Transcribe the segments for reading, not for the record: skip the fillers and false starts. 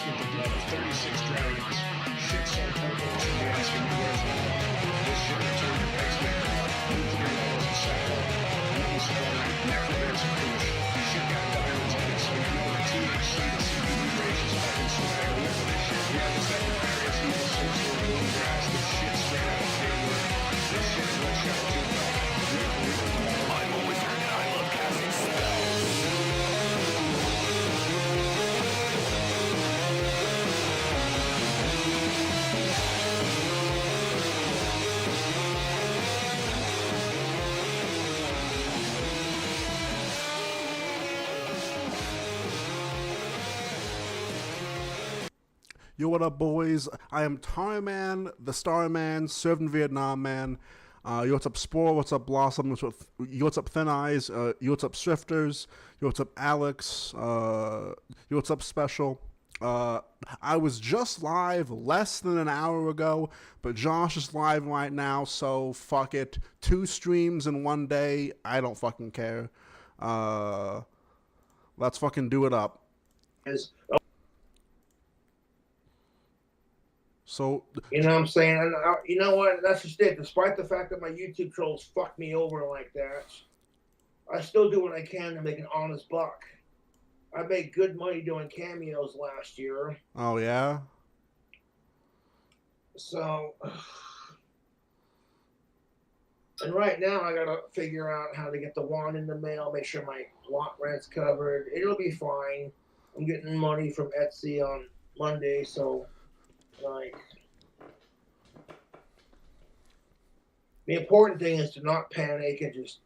with the blood of 36 dragons. Shit so purple, you should be asking me where's the love. This shit will turn your pacemaker up. Nuclear levels of satellite. Needle squadron, necromancer push. Shit got diamonds on it, so you know the THC, the CBD ratios fucking swag all over this shit. Yeah, this that nefarious evil sorcerer bluegrass. This shit straight out of Hayward. This shit is what shout to about. I've always heard that I love casting spells. Yo, what up, boys? I am Tarman, the Starman, served in Vietnam, man. Yo, what's up, Spore? What's up, Blossom? Yo, what's up, Thin Eyes? Yo, what's up, Swifters? Yo, what's up, Alex? Yo, what's up, Special? I was just live less than an hour ago, but Josh is live right now, so fuck it. 2 streams in one day. I don't fucking care. Let's fucking do it up. So, you know what I'm saying? And you know what? That's just it. Despite the fact that my YouTube trolls fuck me over like that, I still do what I can to make an honest buck. I made good money doing cameos last year. Oh, yeah? So, and right now I gotta figure out how to get the wand in the mail, make sure my lot rent's covered. It'll be fine. I'm getting money from Etsy on Monday, so, like, the important thing is to not panic and just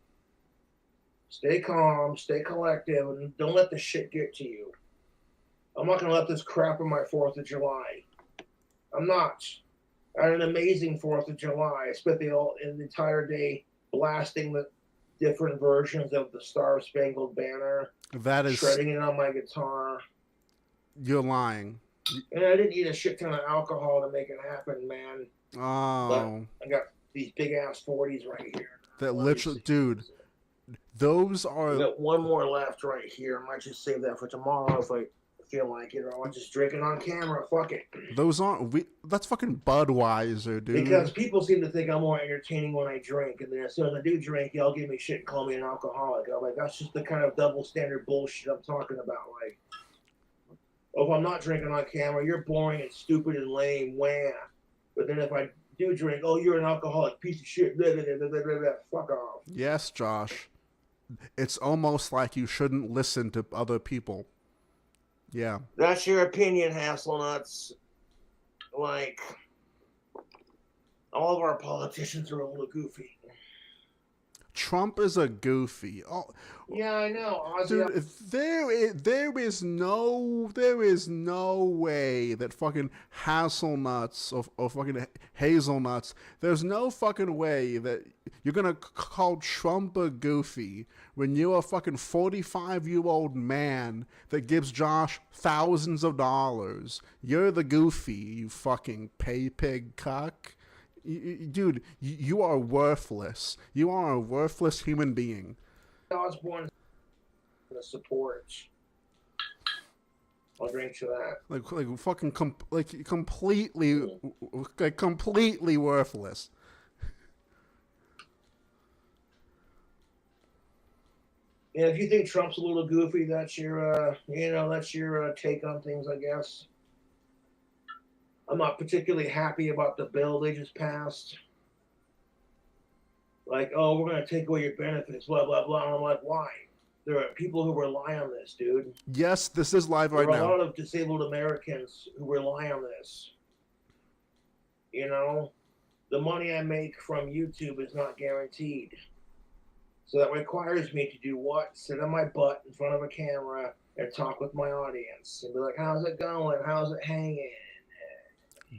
stay calm, stay collective, and don't let the shit get to you. I'm not gonna let this crap on my 4th of July. I'm not. I had an amazing 4th of July. I spent the entire day blasting the different versions of the Star Spangled Banner. That is... shredding it on my guitar. You're lying. And I didn't eat a shit ton of alcohol to make it happen, man. Oh. But I got these big ass 40s right here. That literally, dude, those are... I got one more left right here. I might just save that for tomorrow if I feel like it. Or I'll just drink it on camera. Fuck it. Those aren't... That's fucking Budweiser, dude. Because people seem to think I'm more entertaining when I drink. And then as soon as I do drink, y'all give me shit and call me an alcoholic. I'm like, that's just the kind of double standard bullshit I'm talking about. Like, if I'm not drinking on camera, you're boring and stupid and lame. Wham. But then if I do drink, oh, you're an alcoholic piece of shit. Blah, blah, blah, blah, blah, blah. Fuck off. Yes, Josh. It's almost like you shouldn't listen to other people. Yeah. That's your opinion, Hasselnuts. Like, all of our politicians are a little goofy. Trump is a goofy. Oh, yeah, I know. Dude, there is no way that fucking Hasselnuts or fucking Hazelnuts, there's no fucking way that you're gonna call Trump a goofy when you're a fucking 45-year-old man that gives Josh thousands of dollars. You're the goofy, you fucking pay pig cuck. Dude, you are worthless. You are a worthless human being. I was born the support. I'll drink to that. Like fucking completely worthless. Yeah, if you think Trump's a little goofy, that's your take on things, I guess. I'm not particularly happy about the bill they just passed. Like, oh, we're going to take away your benefits, blah, blah, blah. And I'm like, why? There are people who rely on this, dude. Yes, this is live right now. There are a lot of disabled Americans who rely on this. You know? The money I make from YouTube is not guaranteed. So that requires me to do what? Sit on my butt in front of a camera and talk with my audience. And be like, how's it going? How's it hanging?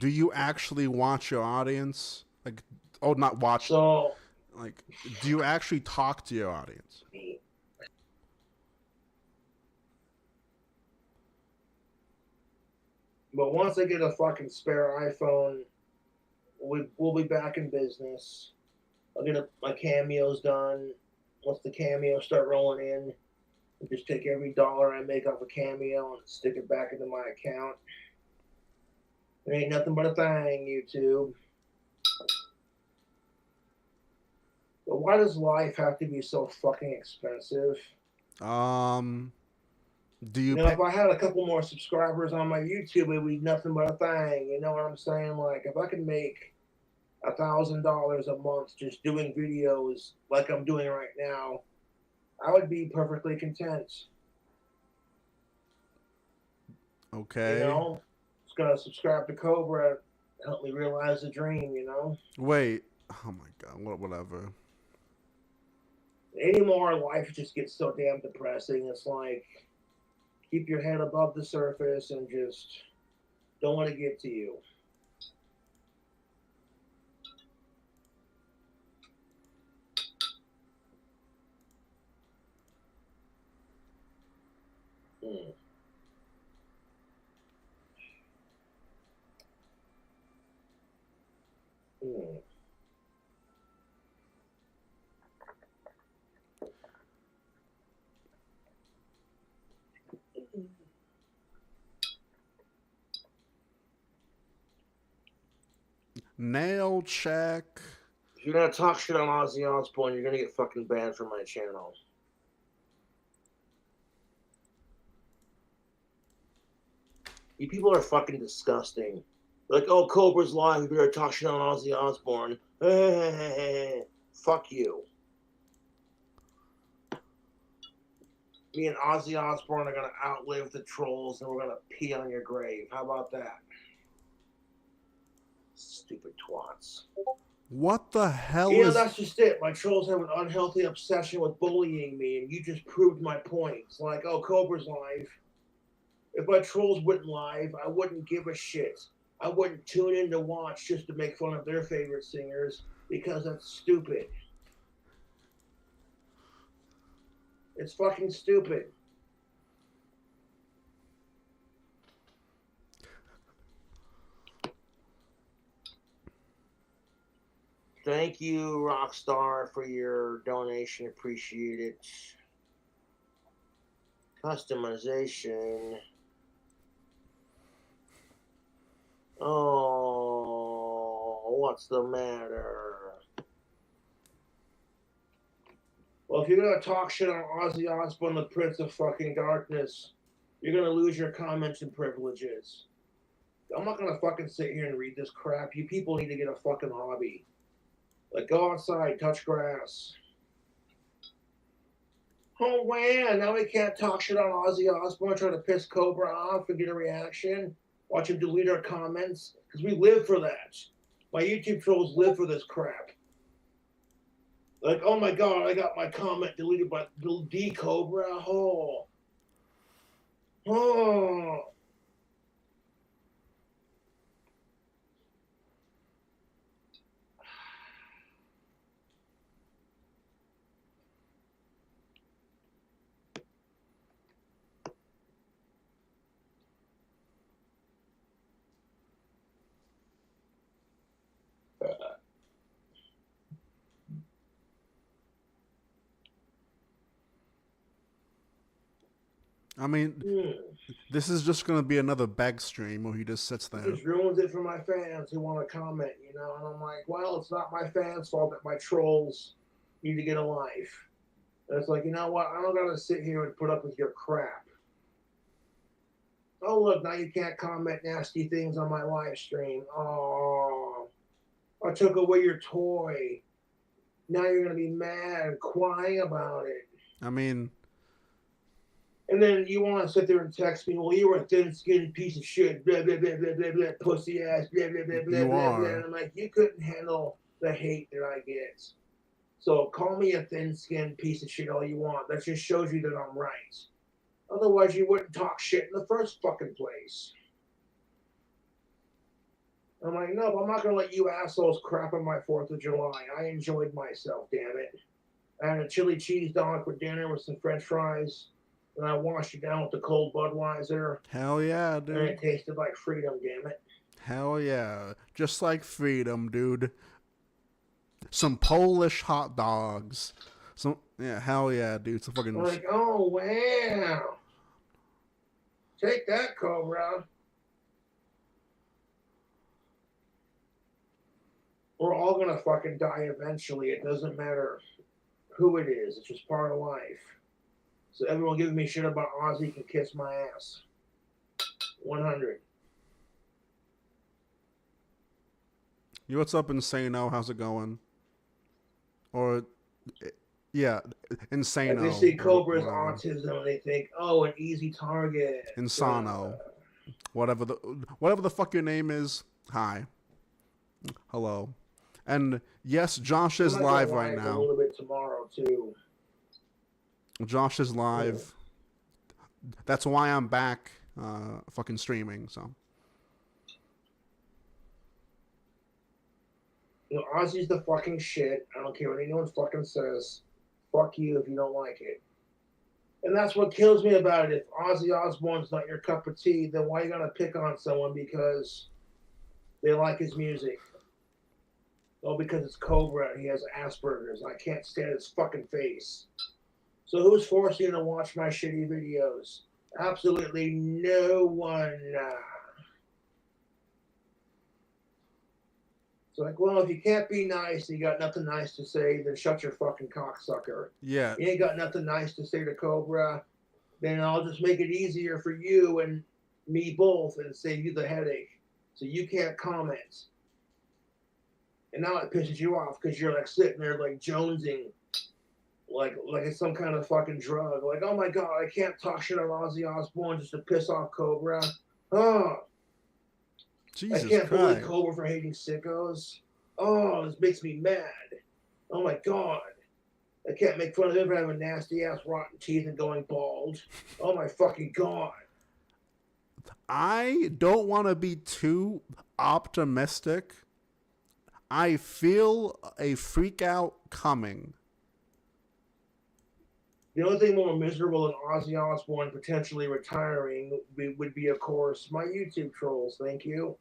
Do you actually watch your audience? Like, oh, not watch. So, like, do you actually talk to your audience? But once I get a fucking spare iPhone, we'll be back in business. I'll get my cameos done. Once the cameos start rolling in, I'll just take every dollar I make off a cameo and stick it back into my account. It ain't nothing but a thing, YouTube. But why does life have to be so fucking expensive? Do You you know, pay? if I had a couple more subscribers on my YouTube, it'd be nothing but a thing. You know what I'm saying? Like, if I could make $1,000 a month just doing videos like I'm doing right now, I would be perfectly content. You Okay. know, just gotta subscribe to Cobra, help me realize the dream. You know, Wait. Oh my god. Whatever. anymore life just gets so damn depressing. It's like keep your head above the surface and just don't let it get to you. Mm. Mm. Nail check. If you're gonna talk shit on Ozzy Osbourne, you're gonna get fucking banned from my channel. You people are fucking disgusting. Like, oh, Cobra's live. You better talk shit on Ozzy Osbourne. Fuck you. Me and Ozzy Osbourne are gonna outlive the trolls, and we're gonna pee on your grave. How about that? Stupid twats. What the hell You know, is? that's just it. My trolls have an unhealthy obsession with bullying me, and you just proved my point. It's like, oh, Cobra's live. If my trolls went live, I wouldn't give a shit. I wouldn't tune in to watch just to make fun of their favorite singers because that's stupid. It's fucking stupid. Thank you, Rockstar, for your donation. Appreciate it. Customization. Oh, what's the matter? Well, if you're gonna talk shit on Ozzy Osbourne, the Prince of fucking Darkness, you're gonna lose your comments and privileges. I'm not gonna fucking sit here and read this crap. You people need to get a fucking hobby. Like, go outside, touch grass. Oh man, now we can't talk shit on Ozzy Osbourne, try to piss Cobra off and get a reaction. Watch him delete our comments, because we live for that. My YouTube trolls live for this crap. Like, oh my god, I got my comment deleted by D Cobra. Oh. Oh. I mean, this is just gonna be another bag stream where he just sits It there. just ruins it for my fans who want to comment, you know. And I'm like, well, it's not my fans' fault that my trolls need to get a life. And it's like, you know what? I don't gotta sit here and put up with your crap. Oh look, now you can't comment nasty things on my live stream. Oh, I took away your toy. Now you're gonna be mad and crying about it. I mean, And then you want to sit there and text me, well, you were a thin-skinned piece of shit, blah, blah, blah, blah, blah, blah, pussy ass, blah, blah, blah, blah, you blah, blah. are. And I'm like, you couldn't handle the hate that I get. So call me a thin-skinned piece of shit all you want. That just shows you that I'm right. Otherwise, you wouldn't talk shit in the first fucking place. I'm like, no, I'm not going to let you assholes crap on my 4th of July. I enjoyed myself, damn it. I had a chili cheese dog for dinner with some french fries. And I washed it down with the cold Budweiser. Hell yeah, And dude. it tasted like freedom, damn it. Hell yeah. Just like freedom, dude. Some Polish hot dogs. Yeah, hell yeah, dude. Some fucking. I'm like, oh, wow. Take that, Cobra. We're all gonna fucking die eventually. It doesn't matter who it is. It's just part of life. So everyone giving me shit about Ozzy can kiss my ass. 100. You, what's up, Insano? How's it going? Or, yeah, Insano. Like they see Cobra's whatever. autism and they think, oh, an easy target. Insano. Whatever the fuck your name is. Hi. Hello. And yes, Josh is live right now. A little bit tomorrow too. Josh is live. That's why I'm back fucking streaming, so. You know, Ozzy's the fucking shit. I don't care what anyone fucking says. Fuck you if you don't like it. And that's what kills me about it. If Ozzy Osbourne's not your cup of tea, then why are you gonna pick on someone because they like his music? Oh, because it's Cobra and he has Asperger's. I can't stand his fucking face. So who's forcing you to watch my shitty videos? Absolutely no one. It's like, well, if you can't be nice and you got nothing nice to say, then shut your fucking cocksucker. Yeah. You ain't got nothing nice to say to Cobra, then I'll just make it easier for you and me both and save you the headache. So you can't comment. And now it pisses you off because you're like sitting there like jonesing, like it's some kind of fucking drug. Like, oh my god, I can't talk shit on Ozzy Osbourne just to piss off Cobra. Oh, Jesus I can't Christ. bully Cobra for hating sickos. Oh, this makes me mad. Oh my god, I can't make fun of him for having nasty ass rotten teeth and going bald. Oh my fucking god. I don't want to be too optimistic. I feel a freak out coming. The only thing more miserable than Ozzy Osbourne potentially retiring would be, of course, my YouTube trolls. Thank you.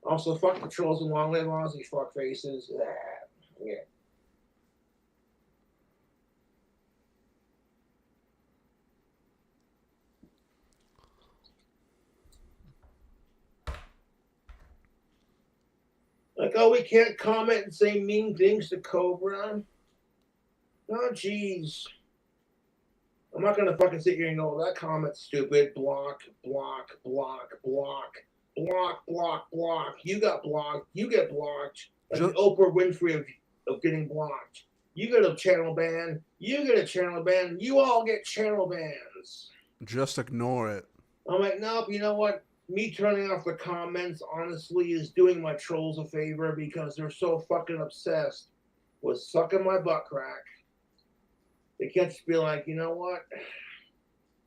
Also, fuck the trolls and long live Ozzy fuck faces. Yeah. Like, oh, we can't comment and say mean things to Cobra. Oh, jeez. I'm not gonna fucking sit here and go, that comment's stupid. Block, block, block, block, block, block, block. You got blocked. You get blocked. Like the Oprah Winfrey of getting blocked. You get a channel ban. You get a channel ban. You all get channel bans. Just ignore it. I'm like, nope. You know what? Me turning off the comments, honestly, is doing my trolls a favor because they're so fucking obsessed with sucking my butt crack. They can't just be like, you know what?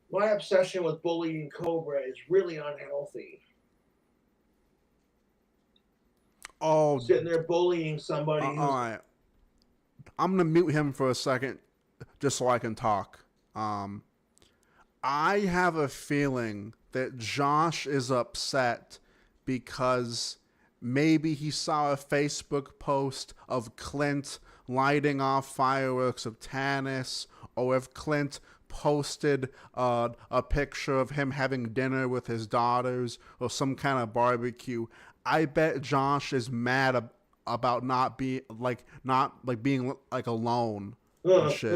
My obsession with bullying Cobra is really unhealthy. Oh, sitting there bullying somebody. All right. I'm going to mute him for a second just so I can talk. I have a feeling that Josh is upset because maybe he saw a Facebook post of Clint lighting off fireworks of Tannis, or if Clint posted a picture of him having dinner with his daughters or some kind of barbecue. I bet Josh is mad about not being being alone and shit.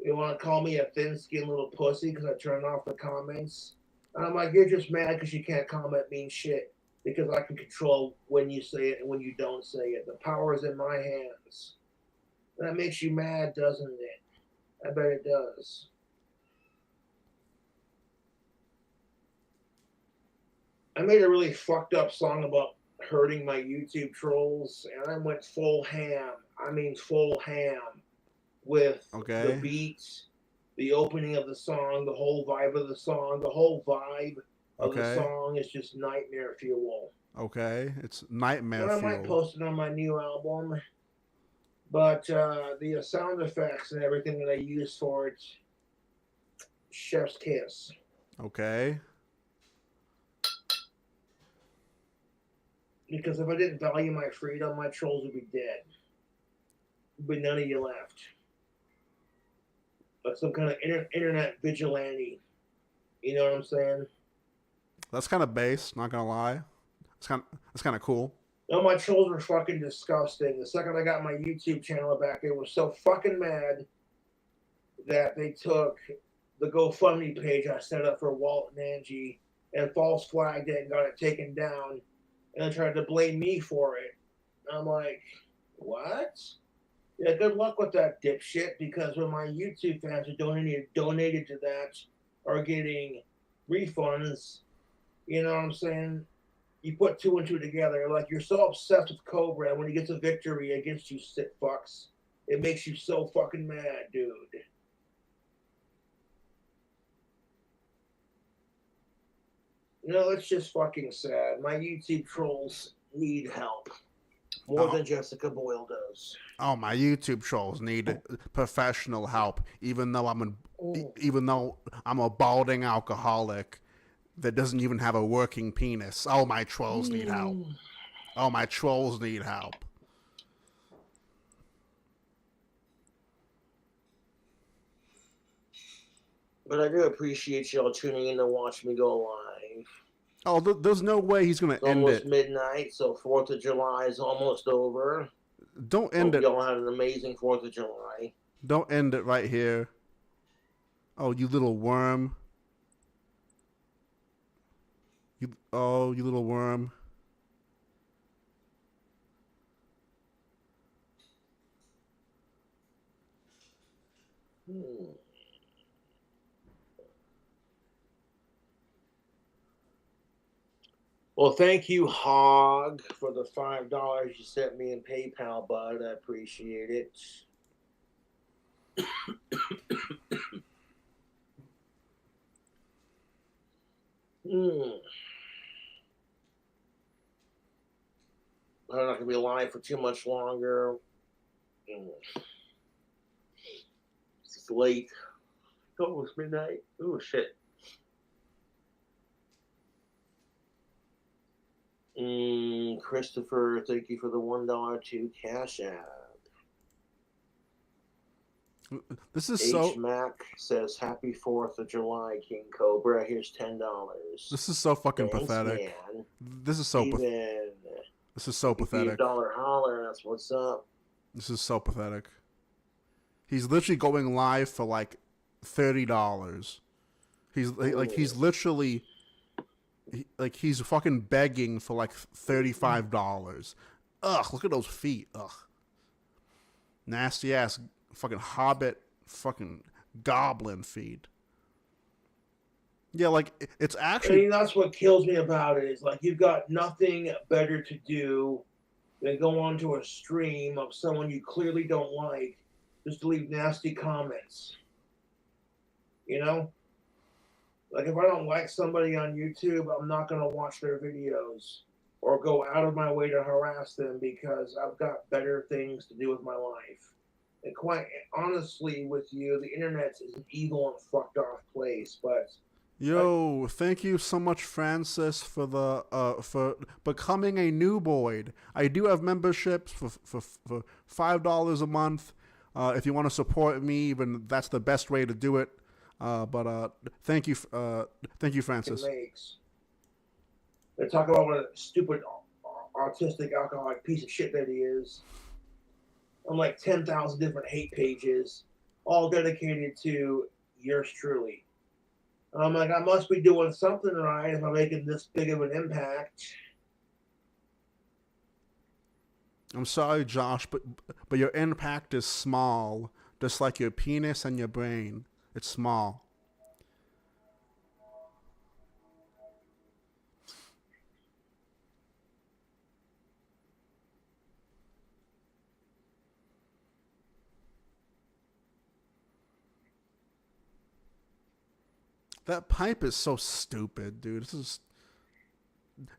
You want to call me a thin-skinned little pussy because I turned off the comments? And I'm like, you're just mad because you can't comment mean shit because I can control when you say it and when you don't say it. The power is in my hands. That makes you mad, doesn't it? I bet it does. I made a really fucked up song about hurting my YouTube trolls, and I went full ham. I mean full ham. With the beats, the opening of the song, the whole vibe of the song, the whole vibe of the song is just nightmare fuel. Okay, it's nightmare fuel. And I might post it on my new album, but the sound effects and everything that I use for it, chef's kiss. Okay. Because if I didn't value my freedom, my trolls would be dead. But none of you left. Like some kind of internet vigilante. You know what I'm saying? That's kind of base. Not gonna lie. It's kind of cool. No, my trolls were fucking disgusting. The second I got my YouTube channel back, they were so fucking mad that they took the GoFundMe page I set up for Walt and Angie and false flagged it and got it taken down, and they tried to blame me for it. And I'm like, what? Yeah, good luck with that dipshit, because when my YouTube fans who donated to that are getting refunds, you know what I'm saying? You put two and two together. Like, you're so obsessed with Cobra, and when he gets a victory against you sick fucks, it makes you so fucking mad, dude. You know, it's just fucking sad. My YouTube trolls need help. More than Jessica Boyle does. Oh, my YouTube trolls need professional help. Even though I'm a balding alcoholic that doesn't even have a working penis. Oh, my trolls need help. Oh, my trolls need help. But I do appreciate y'all tuning in to watch me go live. Oh, there's no way he's gonna end it. It's almost midnight, so 4th of July is almost over. Don't end it. Y'all had an amazing 4th of July. Don't end it right here. Oh, you little worm. You little worm. Well, thank you, Hog, for the $5 you sent me in PayPal, bud. I appreciate it. I'm not going to be live for too much longer. It's late. It's almost midnight. Oh, shit. Christopher, thank you for the $1 to Cash App. This is so. Mac says, "Happy 4th of July, King Cobra. Here's $10." This is so fucking Thanks, pathetic. Man. This is so pathetic. This is so pathetic. $1 holler. That's what's up. This is so pathetic. He's literally going live for like $30. He's literally. He's fucking begging for like $35. Ugh, look at those feet. Ugh. Nasty ass fucking hobbit fucking goblin feet. Yeah, like it's actually. I mean, that's what kills me about it, is like you've got nothing better to do than go onto a stream of someone you clearly don't like just to leave nasty comments. You know? Like, if I don't like somebody on YouTube, I'm not going to watch their videos or go out of my way to harass them, because I've got better things to do with my life. And quite honestly with you, the internet is an evil and fucked off place, but... Yo, thank you so much, Francis, for becoming a new Boyd. I do have memberships for $5 a month. If you want to support me, even that's the best way to do it. But thank you, Francis. They talk about what a stupid, autistic, alcoholic piece of shit that he is. On like 10,000 different hate pages, all dedicated to yours truly. And I'm like, I must be doing something right if I'm making this big of an impact. I'm sorry, Josh, but your impact is small, just like your penis and your brain. It's small. That pipe is so stupid, dude. This is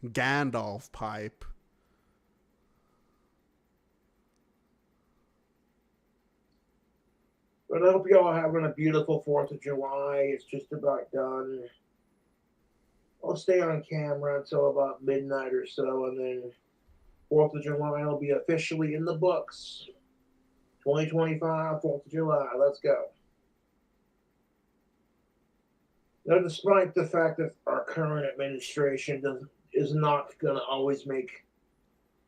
Gandalf pipe. But I hope y'all are having a beautiful 4th of July. It's just about done. I'll stay on camera until about midnight or so, and then 4th of July will be officially in the books. 2025, 4th of July. Let's go. Now, despite the fact that our current administration is not going to always make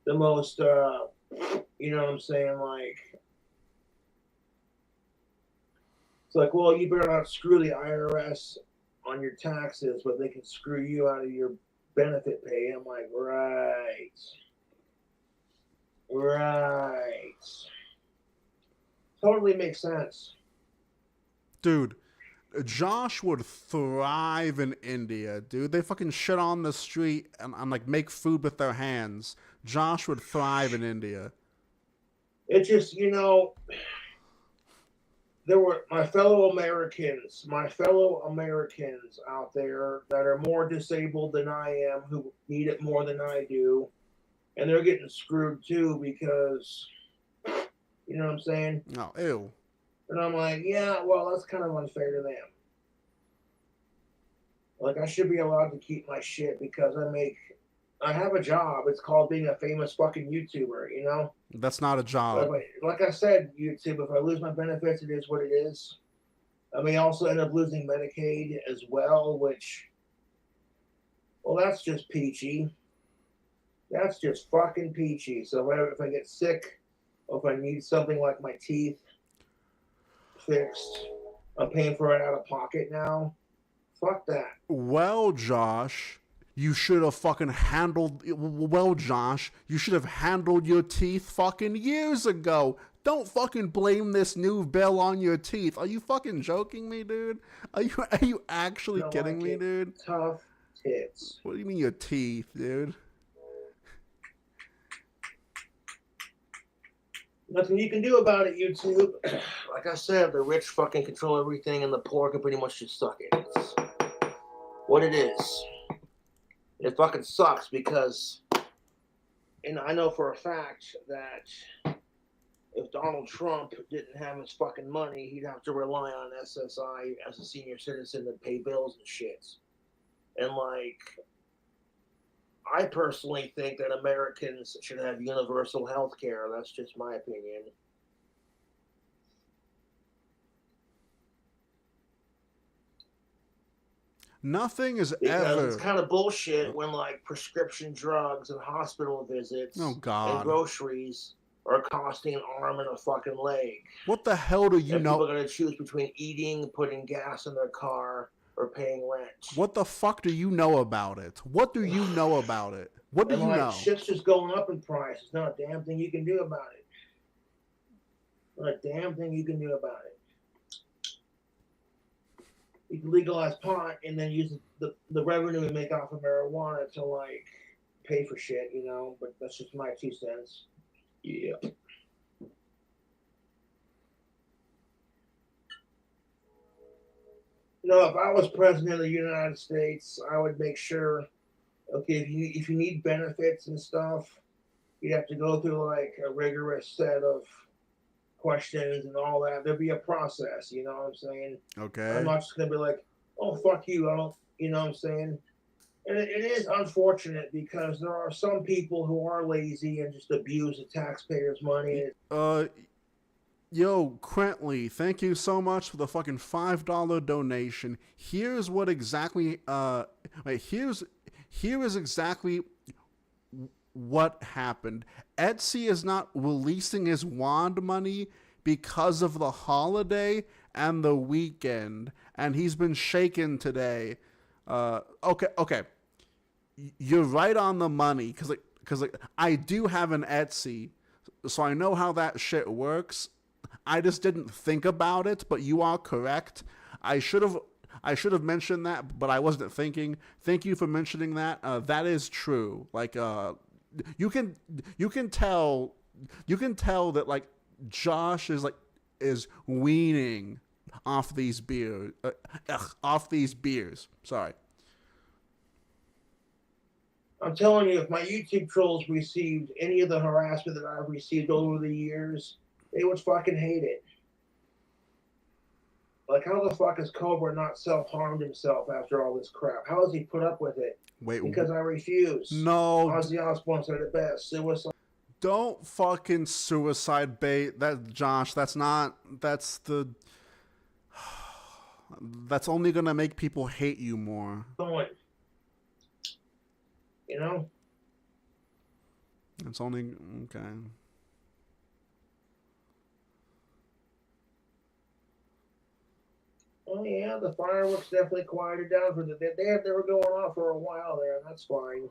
the most, you know what I'm saying? Like, it's like, well, you better not screw the IRS on your taxes, but they can screw you out of your benefit pay. I'm like, right. Totally makes sense. Dude, Josh would thrive in India, dude. They fucking shit on the street and like make food with their hands. Josh would thrive in India. It just, there were my fellow Americans out there that are more disabled than I am, who need it more than I do, and they're getting screwed too because, you know what I'm saying? Oh, ew. And I'm like, yeah, well, that's kind of unfair to them. Like, I should be allowed to keep my shit because I have a job. It's called being a famous fucking YouTuber, you know? That's not a job. But like I said, YouTube, if I lose my benefits, it is what it is. I may also end up losing Medicaid as well, which, well, that's just peachy. That's just fucking peachy. So if I get sick, or if I need something like my teeth fixed, I'm paying for it out of pocket now. Fuck that. Well, Josh, you should have fucking handled. Well, Josh, you should have handled your teeth fucking years ago. Don't fucking blame this new bill on your teeth. Are you fucking joking me, dude? Are you actually kidding me, dude? Tough tits. What do you mean your teeth, dude? Nothing you can do about it, YouTube. Like I said, the rich fucking control everything, and the poor can pretty much just suck it. It's what it is. It fucking sucks because, and I know for a fact that if Donald Trump didn't have his fucking money, he'd have to rely on SSI as a senior citizen to pay bills and shit. And like, I personally think that Americans should have universal health care. That's just my opinion. Nothing is because ever. It's kind of bullshit when like prescription drugs and hospital visits and groceries are costing an arm and a fucking leg. What the hell do you know? People are going to choose between eating, putting gas in their car, or paying rent. What the fuck do you know about it? What do you know about it? What do you know? Shit's just going up in price. There's not a damn thing you can do about it. Not a damn thing you can do about it. You can legalize pot and then use the revenue we make off of marijuana to like pay for shit, you know. But that's just my 2 cents. Yeah. If I was president of the United States, I would make sure, okay, if you need benefits and stuff, you'd have to go through like a rigorous set of questions and all that. There'd be a process, you know what I'm saying? Okay. I'm not just gonna be like, oh fuck you, I don't, you know what I'm saying? And it is unfortunate because there are some people who are lazy and just abuse the taxpayers' money. Yo, Crentley, thank you so much for the fucking $5 donation. Here's what exactly, here is exactly what happened. Etsy is not releasing his wand money because of the holiday and the weekend, and he's been shaken today. Okay. You're right on the money, because I do have an Etsy, so I know how that shit works. I just didn't think about it, but you are correct. I should have mentioned that, but I wasn't thinking. Thank you for mentioning that. That is true. Like, you can tell that like Josh is weaning off these beers. Sorry. I'm telling you, if my YouTube trolls received any of the harassment that I've received over the years, they would fucking hate it. Like, how the fuck has Cobra not self-harmed himself after all this crap? How has he put up with it? Wait, because I refuse. No. Ozzy Osbourne said it best. Suicide. Don't fucking suicide bait. That, Josh, that's the... That's only gonna make people hate you more. Going, you know. It's only okay. Oh yeah, the fireworks definitely quieted down for they were going off for a while there. That's fine.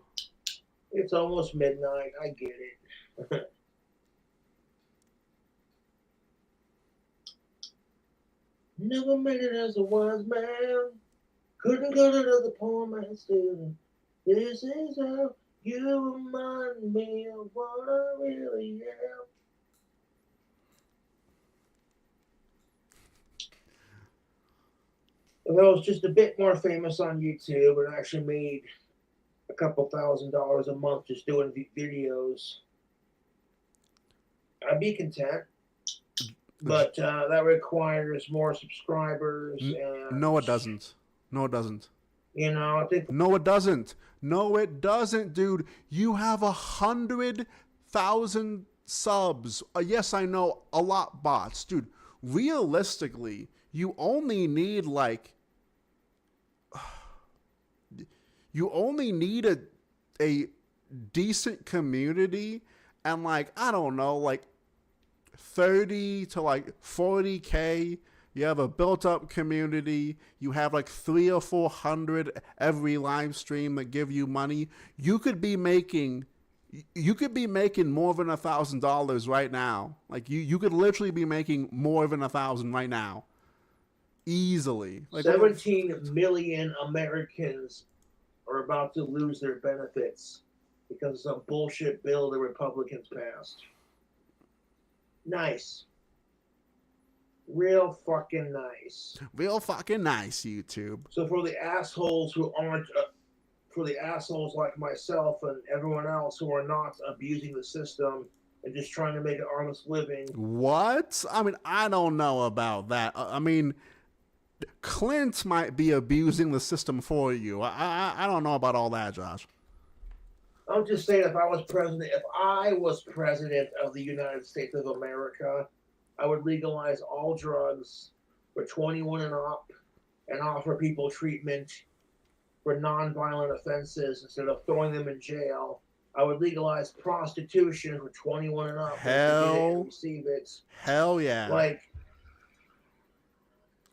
It's almost midnight. I get it. Never made it as a wise man. Couldn't go to the poor man's student. This is how you remind me of what I really am. If I was just a bit more famous on YouTube and actually made a couple $1,000s a month just doing videos, I'd be content. But that requires more subscribers. And, no, it doesn't. No, it doesn't. You know, I think. No, it doesn't. No, it doesn't, dude. You have 100,000 subs. Yes, I know, a lot bots, dude. Realistically, you only need like. You only need a decent community and like, I don't know, like 30 to like 40K. You have a built up community. You have like 300 or 400 every live stream that give you money. You could be making more than $1,000 right now. Like you could literally be making more than 1,000 right now. Easily. Like 17 million Americans are about to lose their benefits because of some bullshit bill the Republicans passed. Nice. Real fucking nice. Real fucking nice, YouTube. So for the assholes who aren't, for the assholes like myself and everyone else who are not abusing the system and just trying to make an honest living. What? I mean, I don't know about that. I mean, Clint might be abusing the system for you. I don't know about all that, Josh. I'm just saying, if I was president of the United States of America, I would legalize all drugs for 21 and up and offer people treatment for nonviolent offenses instead of throwing them in jail. I would legalize prostitution for 21 and up. Hell, receive it. Hell yeah. Like,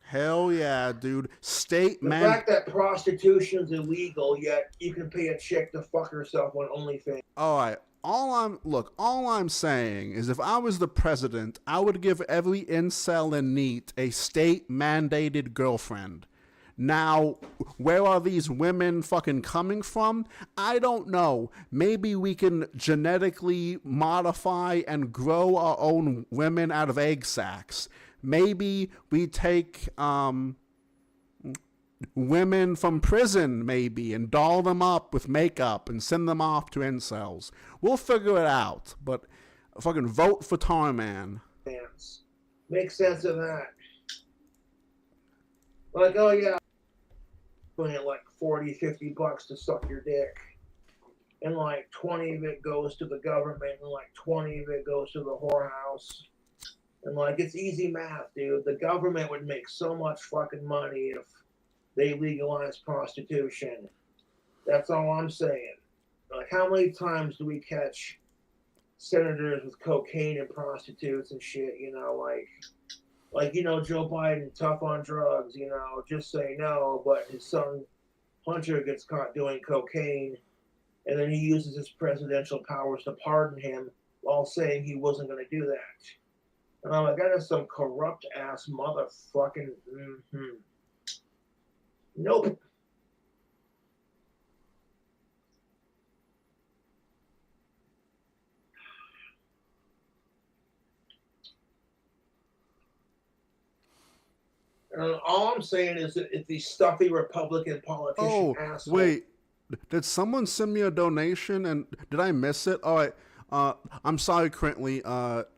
hell yeah, dude. The fact that prostitution is illegal, yet you can pay a chick to fuck herself on OnlyFans. All right. All I'm saying is if I was the president, I would give every incel and neat a state-mandated girlfriend. Now, where are these women fucking coming from? I don't know. Maybe we can genetically modify and grow our own women out of egg sacs. Maybe we take women from prison, maybe, and doll them up with makeup and send them off to incels. We'll figure it out, but fucking vote for Tarman. Make sense of that. Like, oh yeah, putting it like $40-$50 to suck your dick. And like 20 of it goes to the government and like 20 of it goes to the whorehouse. And like, it's easy math, dude. The government would make so much fucking money if they legalized prostitution. That's all I'm saying. Like, how many times do we catch senators with cocaine and prostitutes and shit, you know, like, you know, Joe Biden, tough on drugs, you know, just say no, but his son Hunter gets caught doing cocaine, and then he uses his presidential powers to pardon him while saying he wasn't going to do that. And I'm like, that is some corrupt ass motherfucking, Nope. And all I'm saying is that if these stuffy Republican politicians assholes. Wait. Did someone send me a donation and did I miss it? All right. I'm sorry, Crintley.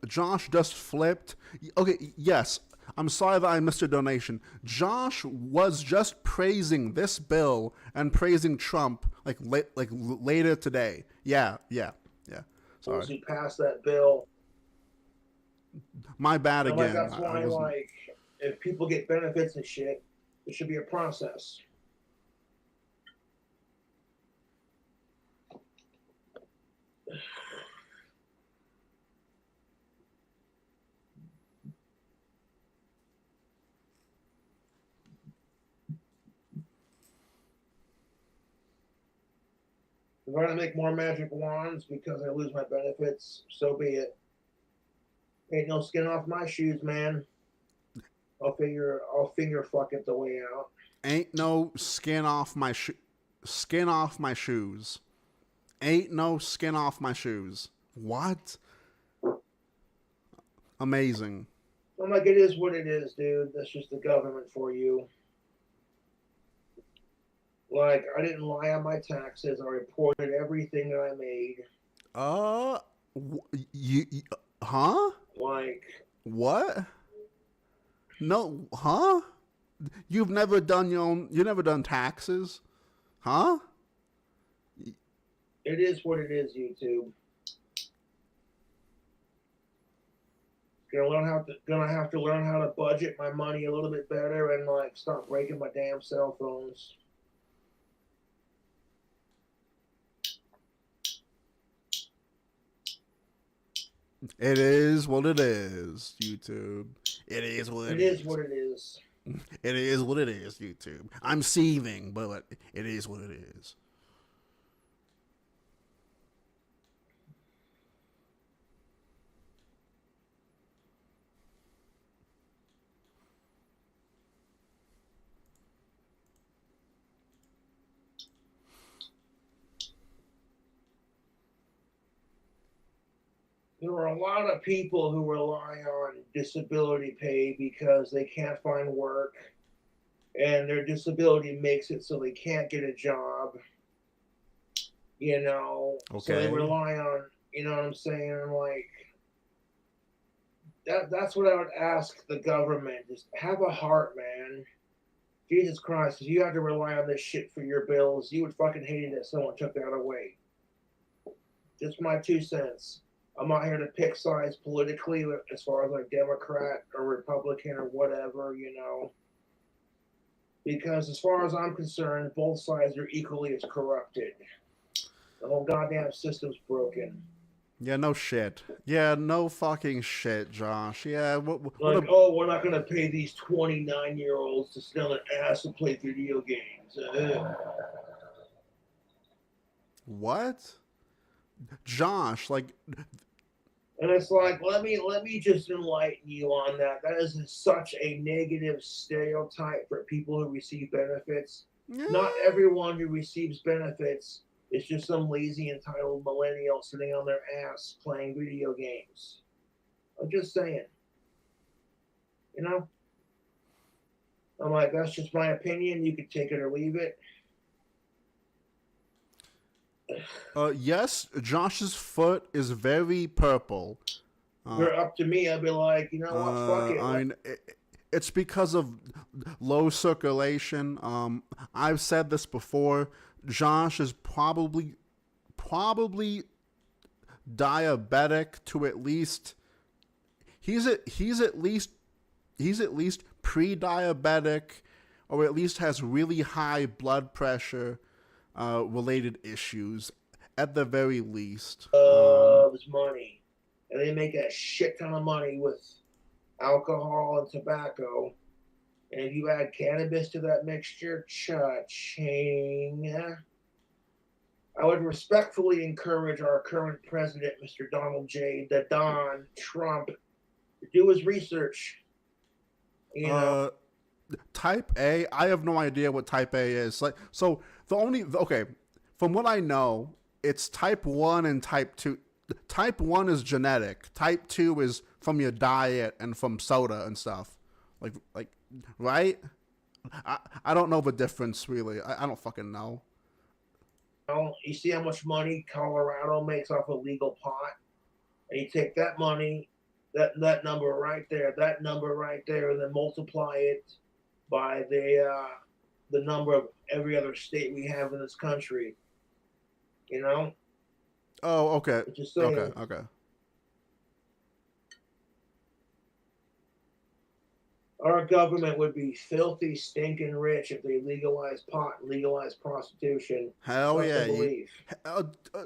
Josh just flipped. Okay, yes. I'm sorry that I missed a donation. Josh was just praising this bill and praising Trump like later today. Yeah. Sorry. He passed that bill. My bad again. Like, that's why, like, if people get benefits and shit, There should be a process. If I want to make more magic wands because I lose my benefits, so be it. Ain't no skin off my shoes, man. I'll finger fuck it the way out. Ain't no skin off my shoes. Ain't no skin off my shoes. What? Amazing. I'm like, it is what it is, dude. That's just the government for you. Like, I didn't lie on my taxes. I reported everything that I made. Huh? Like, what? No, huh? You've never done you never done taxes? Huh? it is what it is, YouTube. Gonna have to learn how to budget my money a little bit better and like stop breaking my damn cell phones. It is what it is, YouTube. It is what it is. What it is. It is what it is, YouTube. I'm seething, but it is what it is. There are a lot of people who rely on disability pay because they can't find work and their disability makes it so they can't get a job. You know, Okay. So they rely on, you know what I'm saying? Like, that's what I would ask the government. Just have a heart, man. Jesus Christ, if you had to rely on this shit for your bills, you would fucking hate it if someone took that away. Just my 2 cents. I'm not here to pick sides politically as far as like Democrat or Republican or whatever, you know. Because as far as I'm concerned, both sides are equally as corrupted. The whole goddamn system's broken. Yeah, no shit. Yeah, no fucking shit, Josh. Yeah, oh, we're not gonna pay these 29-year-olds to sit on their ass and play video games. What? Josh, like, and it's like, let me just enlighten you on that. That is such a negative stereotype for people who receive benefits. Not everyone who receives benefits is just some lazy, entitled millennial sitting on their ass playing video games. I'm just saying. You know? I'm like, that's just my opinion. You can take it or leave it. Yes, Josh's foot is very purple. You're up to me. I'd be like, you know what? Fuck it. I mean, it's because of low circulation. I've said this before. Josh is probably diabetic to at least. He's at least pre-diabetic, or at least has really high blood pressure. Related issues, at the very least. Loves money, and they make a shit ton of money with alcohol and tobacco. And if you add cannabis to that mixture, cha-ching. I would respectfully encourage our current president, Mr. Donald J. the Don Trump, to do his research. You know. Type A, I have no idea what type A is. Like, so from what I know, it's type 1 and type 2. Type 1 is genetic. Type 2 is from your diet and from soda and stuff. Like, right? I don't know the difference, really. I don't fucking know. You see how much money Colorado makes off of legal pot? And you take that money, that number right there, and then multiply it by the number of every other state we have in this country. You know? Oh, okay. Just saying. Okay. Our government would be filthy, stinking rich if they legalized pot and legalized prostitution. Hell Trust yeah, and believe. uh, uh,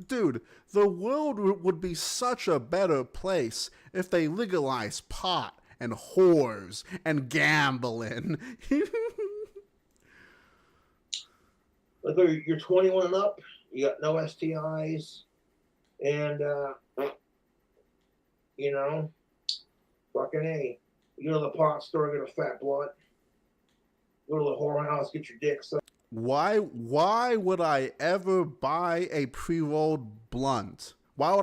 dude. The world would be such a better place if they legalized pot and whores and gambling. Like you're 21 and up, you got no STIs, and you know, fucking A. You go to the pot store, get a fat blunt. Go to the whorehouse, get your dick sucked. Why would I ever buy a pre-rolled blunt? Why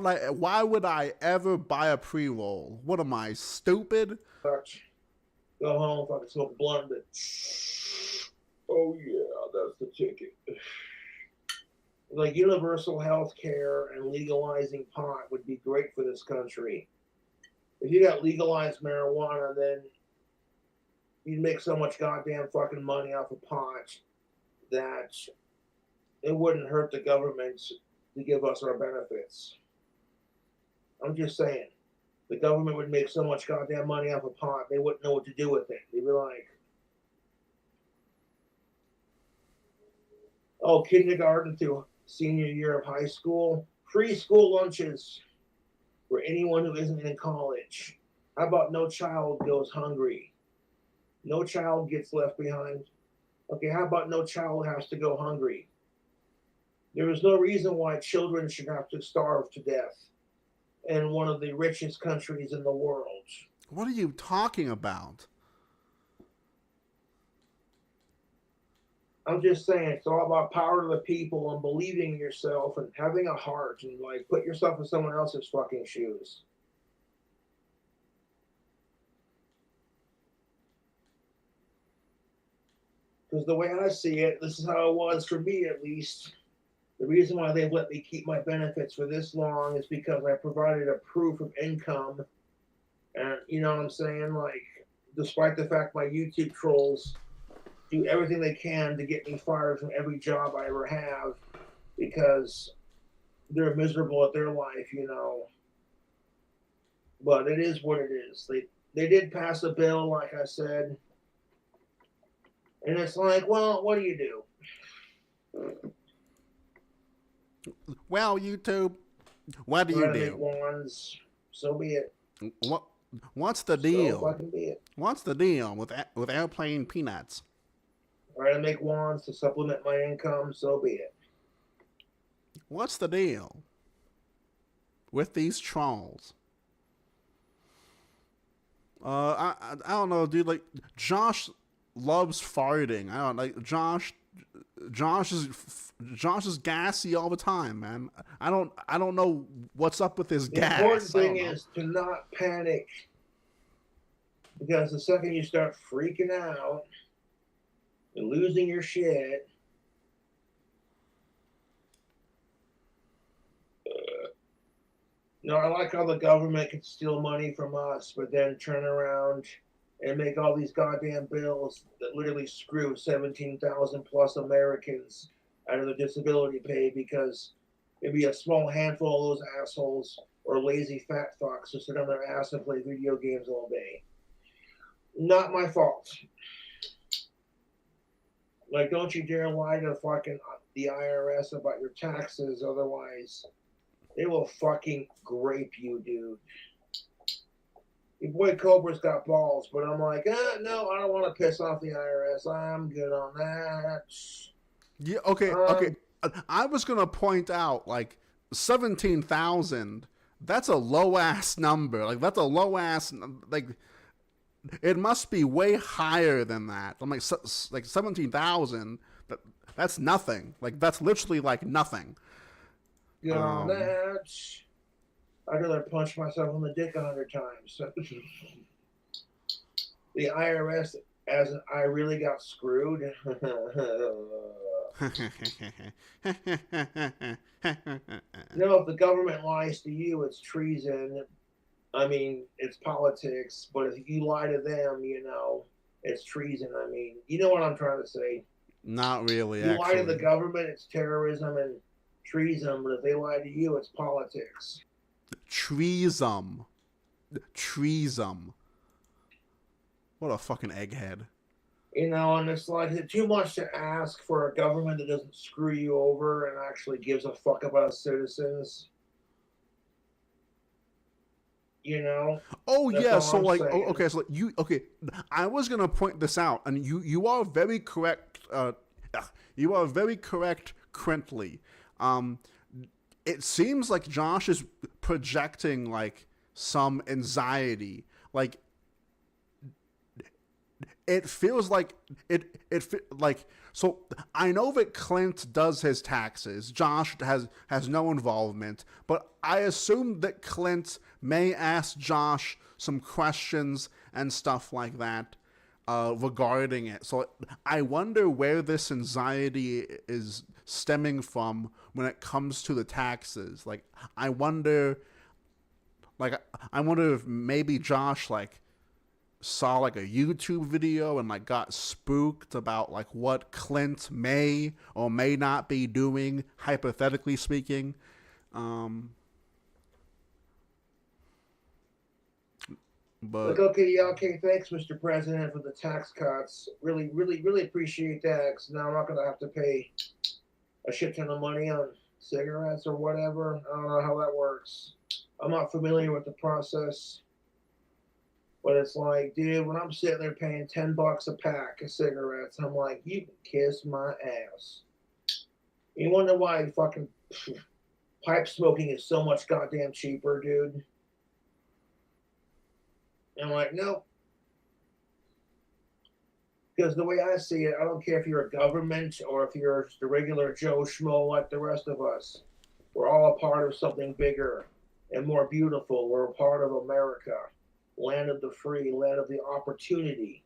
would I ever buy a pre-roll? What am I, stupid? Go home, fucking smoke a blunt. But, oh yeah, that's the ticket. Like universal health care and legalizing pot would be great for this country. If you got legalized marijuana, then you'd make so much goddamn fucking money off of pot that it wouldn't hurt the government to give us our benefits. I'm just saying. The government would make so much goddamn money off of pot, they wouldn't know what to do with it. They'd be like, oh, kindergarten through senior year of high school, free school lunches for anyone who isn't in college. How about no child goes hungry? No child gets left behind. Okay, how about no child has to go hungry? There is no reason why children should have to starve to death in one of the richest countries in the world. What are you talking about? I'm just saying, it's all about power to the people and believing in yourself and having a heart and like put yourself in someone else's fucking shoes. Because the way I see it, this is how it was for me at least. The reason why they've let me keep my benefits for this long is because I provided a proof of income. And you know what I'm saying? Like, despite the fact my YouTube trolls do everything they can to get me fired from every job I ever have because they're miserable at their life, you know. But it is what it is. They did pass a bill, like I said. And it's like, well, what do you do? Well, YouTube, what do you do? Make wands, so be it. What's the deal? So fucking be it. What's the deal with airplane peanuts? Try to make wands to supplement my income, so be it. What's the deal with these trolls? I don't know, dude. Like Josh loves farting. I don't like Josh. Josh is gassy all the time, man. I don't know what's up with his gas. The important thing is to not panic, because the second you start freaking out and losing your shit, I like how the government can steal money from us, but then turn around and make all these goddamn bills that literally screw 17,000 plus Americans out of their disability pay because maybe a small handful of those assholes or lazy fat fucks who sit on their ass and play video games all day. Not my fault. Like, don't you dare lie to fucking the IRS about your taxes, otherwise they will fucking grape you, dude. Your boy Cobra's got balls, but I'm like, no, I don't want to piss off the IRS. I'm good on that. Yeah, okay. I was gonna point out, like, 17,000. That's a low ass number. Like, that's a low ass. Like, it must be way higher than that. I'm like 17,000. That's nothing. Like, that's literally like nothing. Good on that. I'd rather punch myself in the dick 100 times. The IRS, as I really got screwed. If the government lies to you, it's treason. I mean, it's politics. But if you lie to them, it's treason. I mean, you know what I'm trying to say. Not really, you lie to the government, it's terrorism and treason. But if they lie to you, it's politics. Treason. What a fucking egghead. You know, and it's like, is it too much to ask for a government that doesn't screw you over and actually gives a fuck about its citizens? You know? Oh That's yeah, all so I'm like saying. okay, so like, you okay. I was gonna point this out, and you are very correct. You are very correct, Crentley. It seems like Josh is projecting like some anxiety. Like it feels like like so I know that Clint does his taxes. Josh has no involvement, but I assume that Clint may ask Josh some questions and stuff like that regarding it. So I wonder where this anxiety is stemming from when it comes to the taxes. I wonder I wonder if maybe Josh like saw like a YouTube video and like got spooked about like what Clint may or may not be doing, hypothetically speaking. But Like, okay, yeah, okay, thanks, Mr. President, for the tax cuts. Really, really, really appreciate that. Because now I'm not going to have to pay a shit ton of money on cigarettes or whatever. I don't know how that works. I'm not familiar with the process. But it's like, dude, when I'm sitting there paying $10 a pack of cigarettes, I'm like, you can kiss my ass. You wonder why fucking pipe smoking is so much goddamn cheaper, dude? And I'm like, nope. Because the way I see it, I don't care if you're a government or if you're just a regular Joe Schmo like the rest of us. We're all a part of something bigger and more beautiful. We're a part of America. Land of the free, land of the opportunity.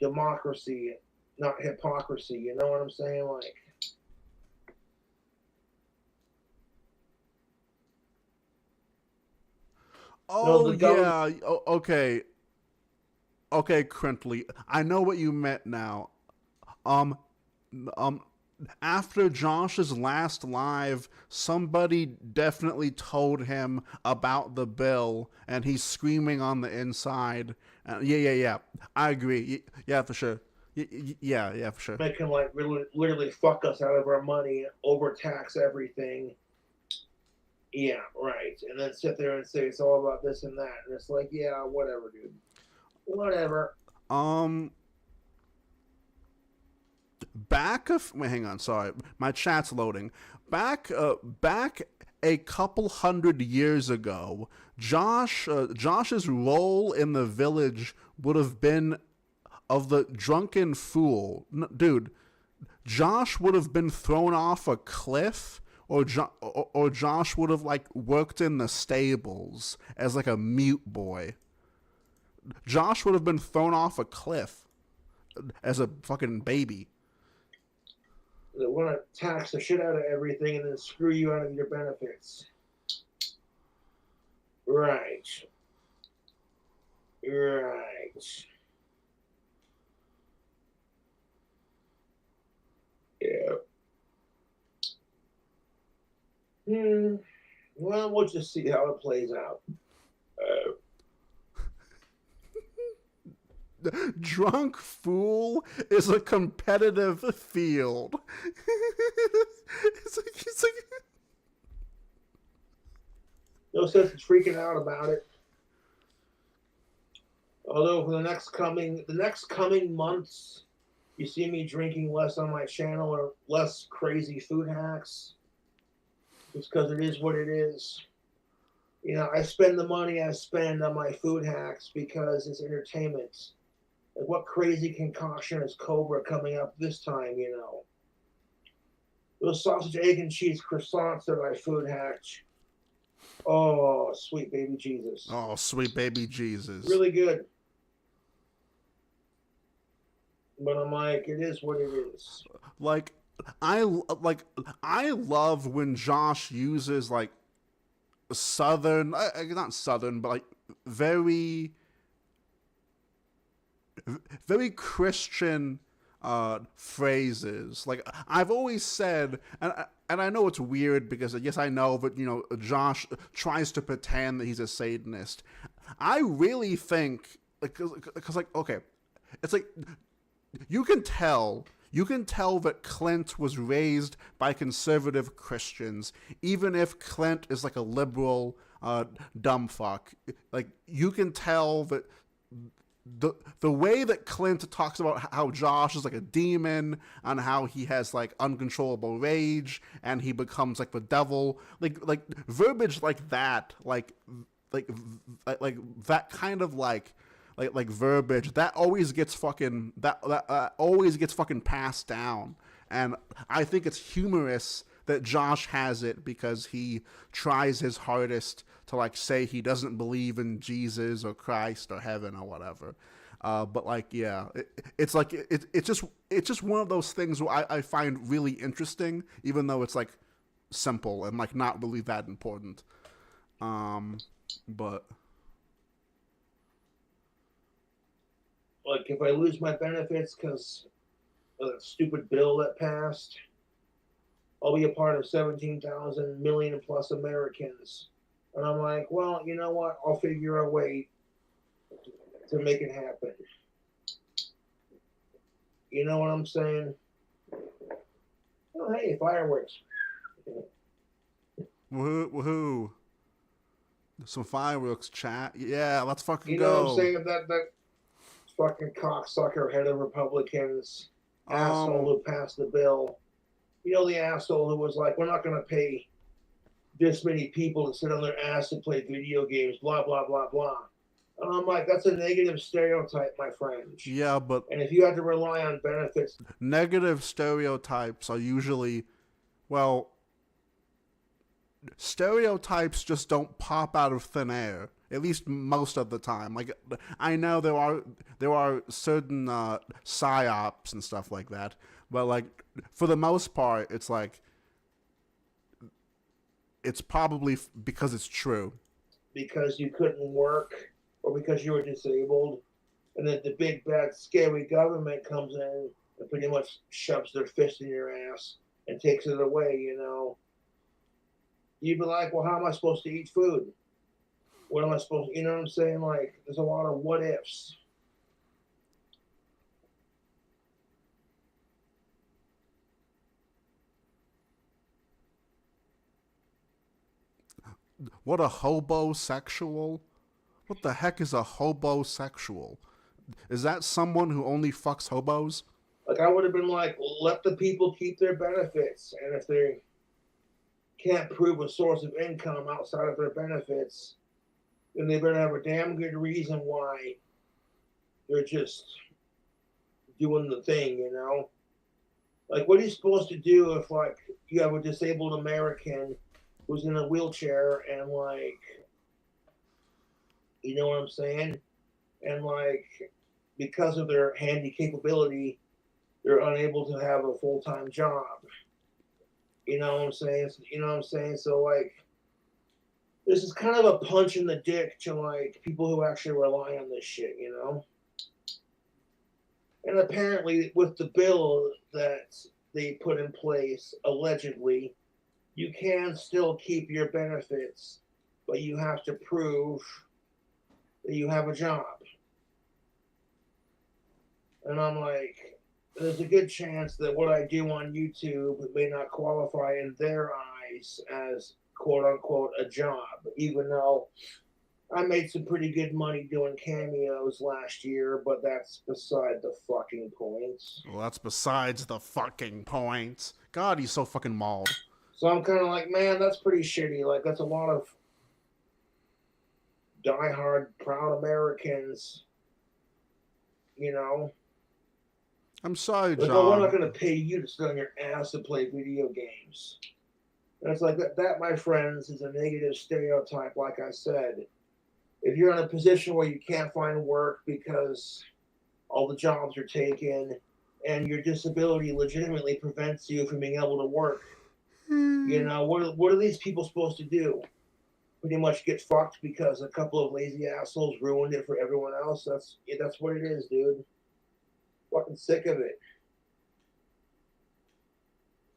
Democracy, not hypocrisy. You know what I'm saying? Like, no, oh the government. yeah, okay, okay, Crentley, I know what you meant now. Um, um, After Josh's last live, somebody definitely told him about the bill, and he's screaming on the inside. Yeah. I agree. Yeah, for sure. Yeah, for sure. They can like really, literally fuck us out of our money, overtax everything. Yeah, right. And then sit there and say it's all about this and that, and it's like, yeah, whatever, dude. Whatever. Um, wait, hang on, sorry, my chat's loading. Back a couple hundred years ago, Josh's role in the village would have been of the drunken fool. Dude, Josh would have been thrown off a cliff, or Josh would have like worked in the stables as like a mute boy. Josh would have been thrown off a cliff as a fucking baby. They want to tax the shit out of everything and then screw you out of your benefits. Right. Right. Yeah. Well, we'll just see how it plays out. Drunk fool is a competitive field. it's like No sense in freaking out about it. Although for the next coming months, you see me drinking less on my channel or less crazy food hacks. Just because it is what it is. You know, I spend the money I spend on my food hacks because it's entertainment. Like, what crazy concoction is Cobra coming up this time, you know? Those sausage, egg, and cheese croissants that I food hacked. Oh, sweet baby Jesus. Oh, sweet baby Jesus. Really good. But I'm like, it is what it is. Like I love when Josh uses like southern, not southern, but like very Christian phrases. Like I've always said, and I know it's weird because yes, I know, but you know, Josh tries to pretend that he's a Satanist. I really think because like okay, it's like you can tell that Clint was raised by conservative Christians, even if Clint is like a liberal dumb fuck. Like you can tell that the way that Clint talks about how Josh is like a demon and how he has like uncontrollable rage and he becomes like the devil, like verbiage like that, like that kind of like verbiage that always gets fucking that always gets fucking passed down. And I think it's humorous that Josh has it because he tries his hardest to like say he doesn't believe in Jesus or Christ or heaven or whatever. But like, yeah, it's like it's just one of those things where I find really interesting, even though it's like simple and like not really that important. But Like if I lose my benefits because of that stupid bill that passed, I'll be a part of 17,000 million plus Americans. And I'm like, well, you know what? I'll figure a way to make it happen. You know what I'm saying? Oh, hey, fireworks. woohoo! Some fireworks, chat. Yeah, let's fucking You know go. what I'm saying? That fucking cocksucker head of Republicans, asshole who passed the bill. You know the asshole who was like, we're not going to pay this many people to sit on their ass and play video games, blah, blah, blah, blah. And I'm like, that's a negative stereotype, my friend. Yeah, but And if you had to rely on benefits, negative stereotypes are usually, well, stereotypes just don't pop out of thin air. At least most of the time. Like I know there are certain psyops and stuff like that, but like for the most part, it's like it's probably because it's true. because you couldn't work or because you were disabled, and then the big bad scary government comes in and pretty much shoves their fist in your ass and takes it away, you know. You'd be like, well, how am I supposed to eat food? What am I supposed to, you know what I'm saying? Like, there's a lot of what ifs. What a hobosexual? What the heck is a hobosexual? Is that someone who only fucks hobos? Like, I would have been like, let the people keep their benefits. And if they can't prove a source of income outside of their benefits, then they better have a damn good reason why they're just doing the thing, you know? Like, what are you supposed to do if, like, you have a disabled American who's in a wheelchair and, like, you know what I'm saying? And, like, because of their handy capability, they're unable to have a full time job. You know what I'm saying? You know what I'm saying? So, like, this is kind of a punch in the dick to, like, people who actually rely on this shit, you know? And apparently, with the bill that they put in place, allegedly, you can still keep your benefits, but you have to prove that you have a job. And I'm like, there's a good chance that what I do on YouTube may not qualify in their eyes as quote unquote a job, even though I made some pretty good money doing cameos last year, but that's beside the fucking point. Well, that's besides the fucking point. God, he's so fucking mauled. So I'm kind of like, man, that's pretty shitty. Like, that's a lot of diehard, proud Americans, you know? I'm sorry, Like, John. oh, we're not going to pay you to sit on your ass to play video games. And it's like, that, my friends, is a negative stereotype, like I said. If you're in a position where you can't find work because all the jobs are taken and your disability legitimately prevents you from being able to work, you know, what are these people supposed to do? Pretty much get fucked because a couple of lazy assholes ruined it for everyone else? That's what it is, dude. Fucking sick of it.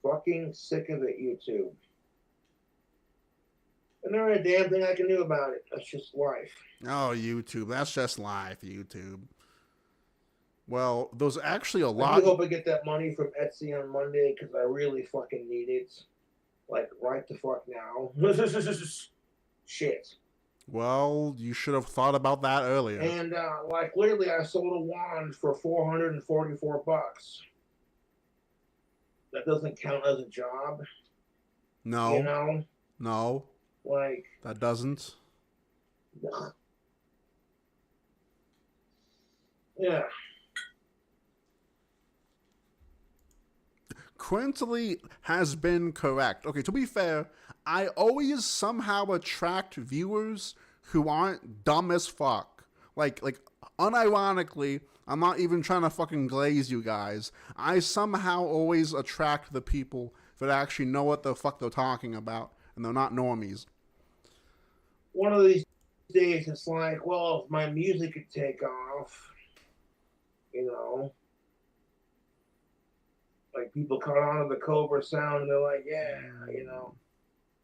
Fucking sick of it, YouTube. And there ain't a damn thing I can do about it. That's just life. Oh, YouTube. That's just life, YouTube. Well, there's actually a I lot. do hope I get that money from Etsy on Monday because I really fucking need it. Like, right the fuck now. Shit. Well, you should have thought about that earlier. And, like, literally, I sold a wand for $444. That doesn't count as a job. No. You know? No. Like. That doesn't. Yeah. Quintily has been correct. Okay, to be fair, I always somehow attract viewers who aren't dumb as fuck. Like, unironically, I'm not even trying to fucking glaze you guys. I somehow always attract the people that actually know what the fuck they're talking about, and they're not normies. One of these days, it's like, well, if my music could take off, you know, like people caught on to the Cobra sound, and they're like, yeah, you know.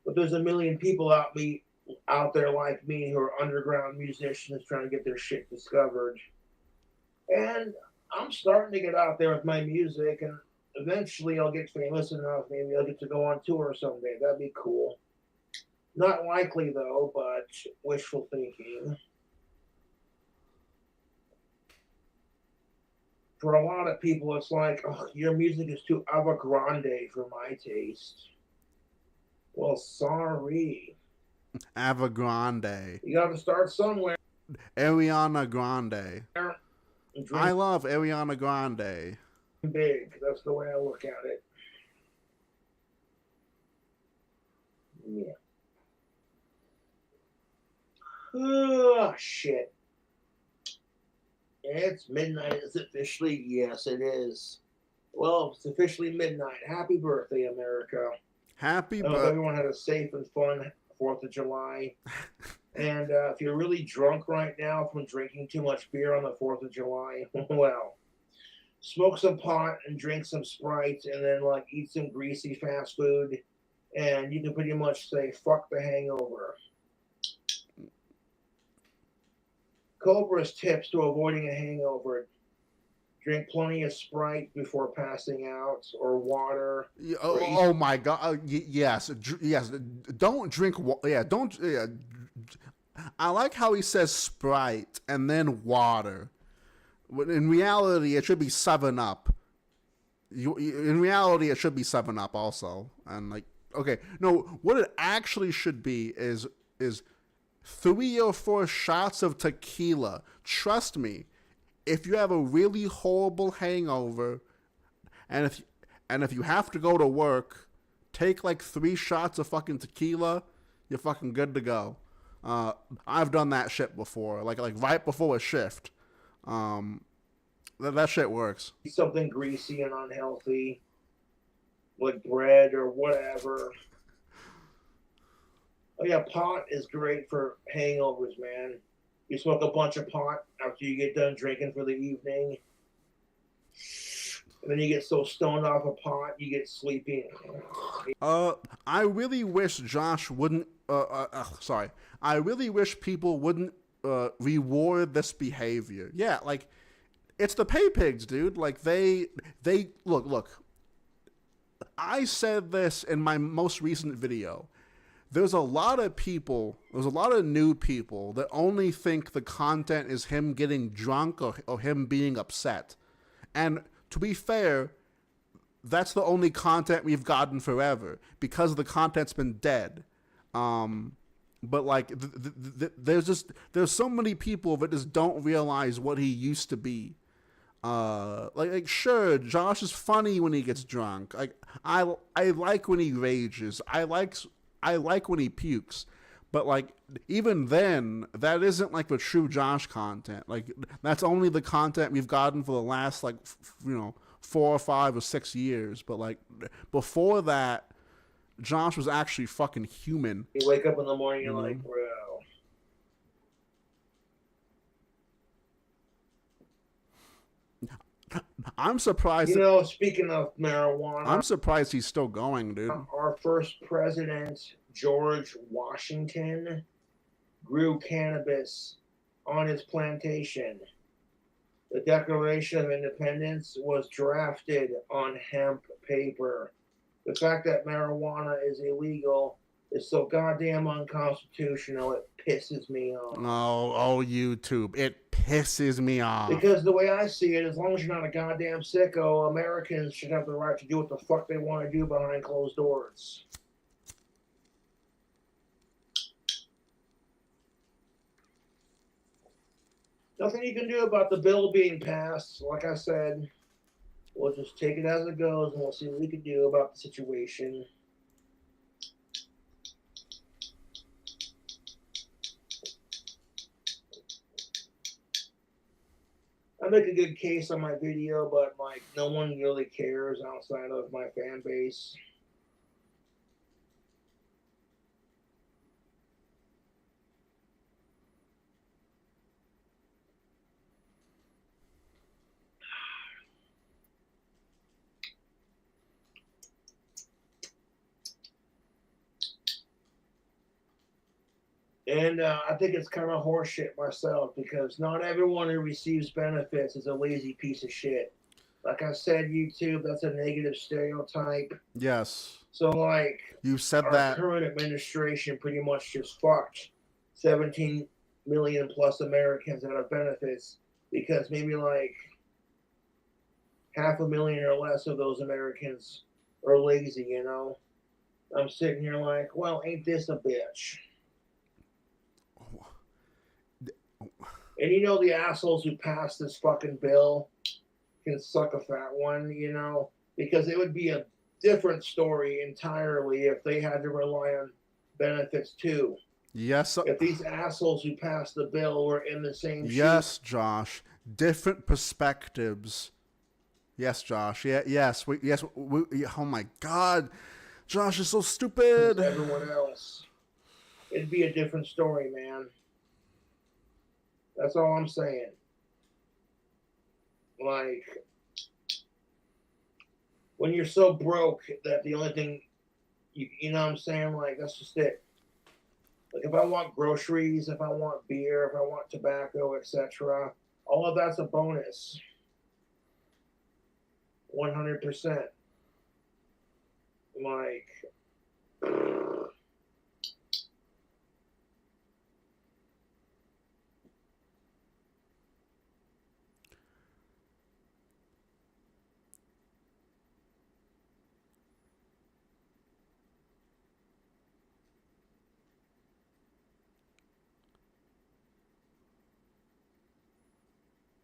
But there's a million people out there like me who are underground musicians trying to get their shit discovered. And I'm starting to get out there with my music, and eventually I'll get famous enough. Maybe I'll get to go on tour someday. That'd be cool. Not likely, though, but wishful thinking. For a lot of people, it's like, oh, your music is too avant-garde for my taste. Well, sorry. Ava-Grande. You got to start somewhere. Ariana Grande. I love Ariana Grande. Big. That's the way I look at it. Yeah. Oh, shit. It's midnight. Is it officially? Yes, it is. Well, it's officially midnight. Happy birthday, America. Happy I hope everyone had a safe and fun 4th of July. And if you're really drunk right now from drinking too much beer on the 4th of July, well, smoke some pot and drink some Sprite and then, like, eat some greasy fast food. And you can pretty much say, fuck the hangover. Cobra's tips to avoiding a hangover: drink plenty of Sprite before passing out, or water. Oh my god! Yes, yes. Don't drink. Yeah, don't. Yeah. I like how he says Sprite and then water. In reality, it should be 7-Up. In reality, it should be 7-Up also. And like, okay, no. What it actually should be is 3 or 4 shots of tequila. Trust me, if you have a really horrible hangover, and if you have to go to work, take like 3 shots of fucking tequila, you're fucking good to go. I've done that shit before, like right before a shift. That shit works. Something greasy and unhealthy, like bread or whatever. Oh yeah, pot is great for hangovers, man. You smoke a bunch of pot after you get done drinking for the evening. And then you get so stoned off of pot, you get sleepy. I really wish Josh wouldn't, sorry. I really wish people wouldn't reward this behavior. Yeah, like, it's the pay pigs, dude. Like, they, look. I said this in my most recent video. There's a lot of new people that only think the content is him getting drunk or him being upset. And to be fair, that's the only content we've gotten forever because the content's been dead. But like, there's so many people that just don't realize what he used to be. Like sure, Josh is funny when he gets drunk. Like I like when he rages. I like when he pukes, but like even then, that isn't like the true Josh content. Like that's only the content we've gotten for the last 4 or 5 or 6 years. But like before that, Josh was actually fucking human. You wake up in the morning, you're like, bro. I'm surprised. Speaking of marijuana, I'm surprised he's still going, dude. Our first president, George Washington grew cannabis on his plantation. The Declaration of Independence was drafted on hemp paper. The fact that marijuana is illegal is so goddamn unconstitutional, it pisses me off. Oh, YouTube. It pisses me off. Because the way I see it, as long as you're not a goddamn sicko, Americans should have the right to do what the fuck they want to do behind closed doors. Nothing you can do about the bill being passed. Like I said, we'll just take it as it goes and we'll see what we can do about the situation. I make a good case on my video, but like no one really cares outside of my fan base. And I think it's kind of horseshit myself because not everyone who receives benefits is a lazy piece of shit. Like I said, YouTube, that's a negative stereotype. Yes. So, like, You said our that. current administration pretty much just fucked 17 million plus Americans out of benefits because maybe like 500,000 or less of those Americans are lazy, you know? I'm sitting here like, well, ain't this a bitch? And you know the assholes who passed this fucking bill can suck a fat one, you know? Because it would be a different story entirely if they had to rely on benefits too. Yes. If these assholes who passed the bill were in the same Yes, Josh. Different perspectives. Yes, Josh. Yeah. Yes. Oh my God, Josh is so stupid. as everyone else, it'd be a different story, man. That's all I'm saying. Like, when you're so broke that the only thing, you know what I'm saying? Like, that's just it. Like, if I want groceries, if I want beer, if I want tobacco, etc., all of that's a bonus. 100%. Like,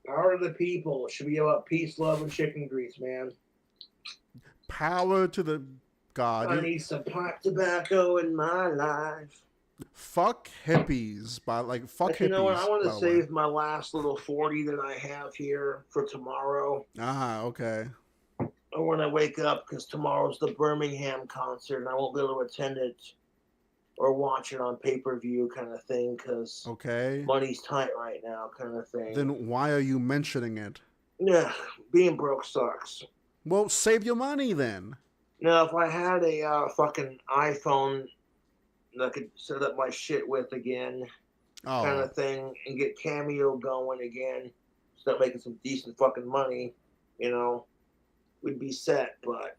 power to the people. It should be about peace, love, and chicken grease, man. Power to the God. I need some pipe tobacco in my life. Fuck hippies. Fuck But hippies. you know what? I want to by the save way. my last little 40 that I have here for tomorrow. Okay. Or when I wake up, because tomorrow's the Birmingham concert, and I won't be able to attend it or watch it on pay-per-view kind of thing, because Okay. money's tight right now kind of thing. Then why are you mentioning it? Yeah, being broke sucks. Well, save your money then. Now, if I had a fucking iPhone that I could set up my shit with again, kind Oh. of thing, and get Cameo going again, start making some decent fucking money, you know, we'd be set. But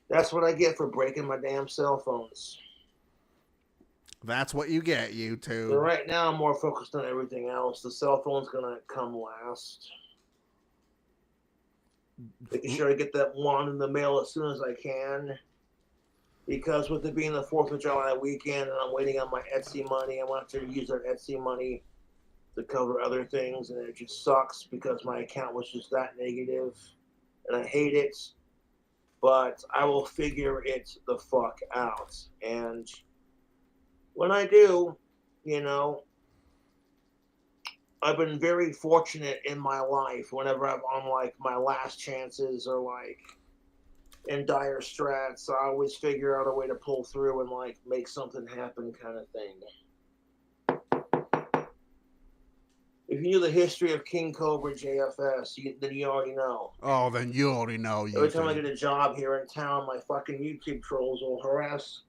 that's what I get for breaking my damn cell phones. That's what you get, So YouTube. right now, I'm more focused on everything else. The cell phone's gonna come last. Making sure I get that one in the mail as soon as I can. Because with it being the 4th of July weekend and I'm waiting on my Etsy money, I want to use our Etsy money to cover other things. And it just sucks because my account was just that negative. And I hate it. But I will figure it the fuck out. And when I do, you know, I've been very fortunate in my life whenever I'm on like my last chances or like in dire strats. I always figure out a way to pull through and like make something happen kind of thing. If you knew the history of Kingcobrajfs, then you already know. Oh, then you already know. Every time I get a job here in town, my fucking YouTube trolls will harass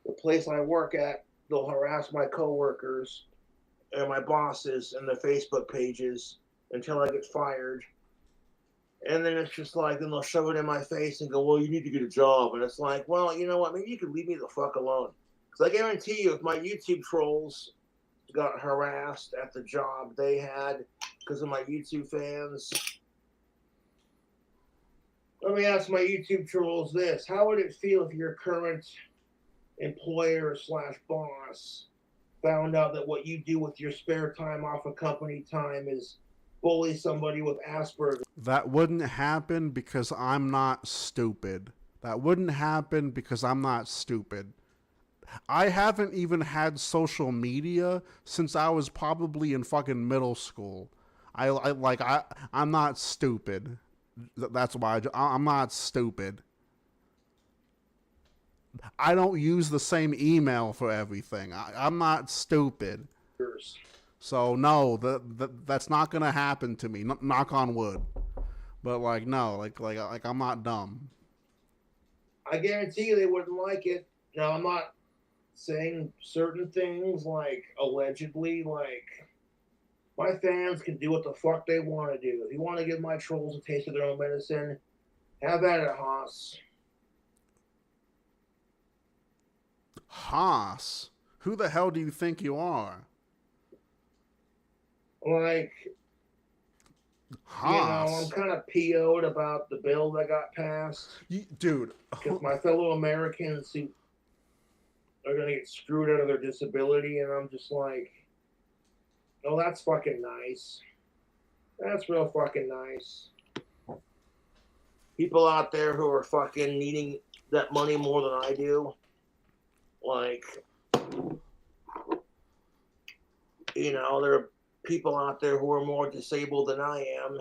the place I work at, they'll harass my coworkers and my bosses and their Facebook pages until I get fired. And then it's just like, then they'll shove it in my face and go, well, you need to get a job. And it's like, well, you know what? Maybe you could leave me the fuck alone. Because I guarantee you, if my YouTube trolls got harassed at the job they had because of my YouTube fans, let me ask my YouTube trolls this. How would it feel if your current employer slash boss found out that what you do with your spare time off of company time is bully somebody with Asperger's? That wouldn't happen because I'm not stupid. That wouldn't happen because I'm not stupid. I haven't even had social media since I was probably in fucking middle school. I'm not stupid. That's why I'm not stupid. I don't use the same email for everything. I'm not stupid. So no, that's not gonna happen to me. Knock on wood. But no, I'm not dumb. I guarantee you they wouldn't like it. Now I'm not saying certain things like allegedly, like my fans can do what the fuck they want to do. If you want to give my trolls a taste of their own medicine, have at it, Haas. Haas? Who the hell do you think you are? Like, Haas. I'm kind of PO'd about the bill that got passed. Dude. Because my fellow Americans who are going to get screwed out of their disability, and I'm just like, oh, that's fucking nice. That's real fucking nice. People out there who are fucking needing that money more than I do. Like, there are people out there who are more disabled than I am.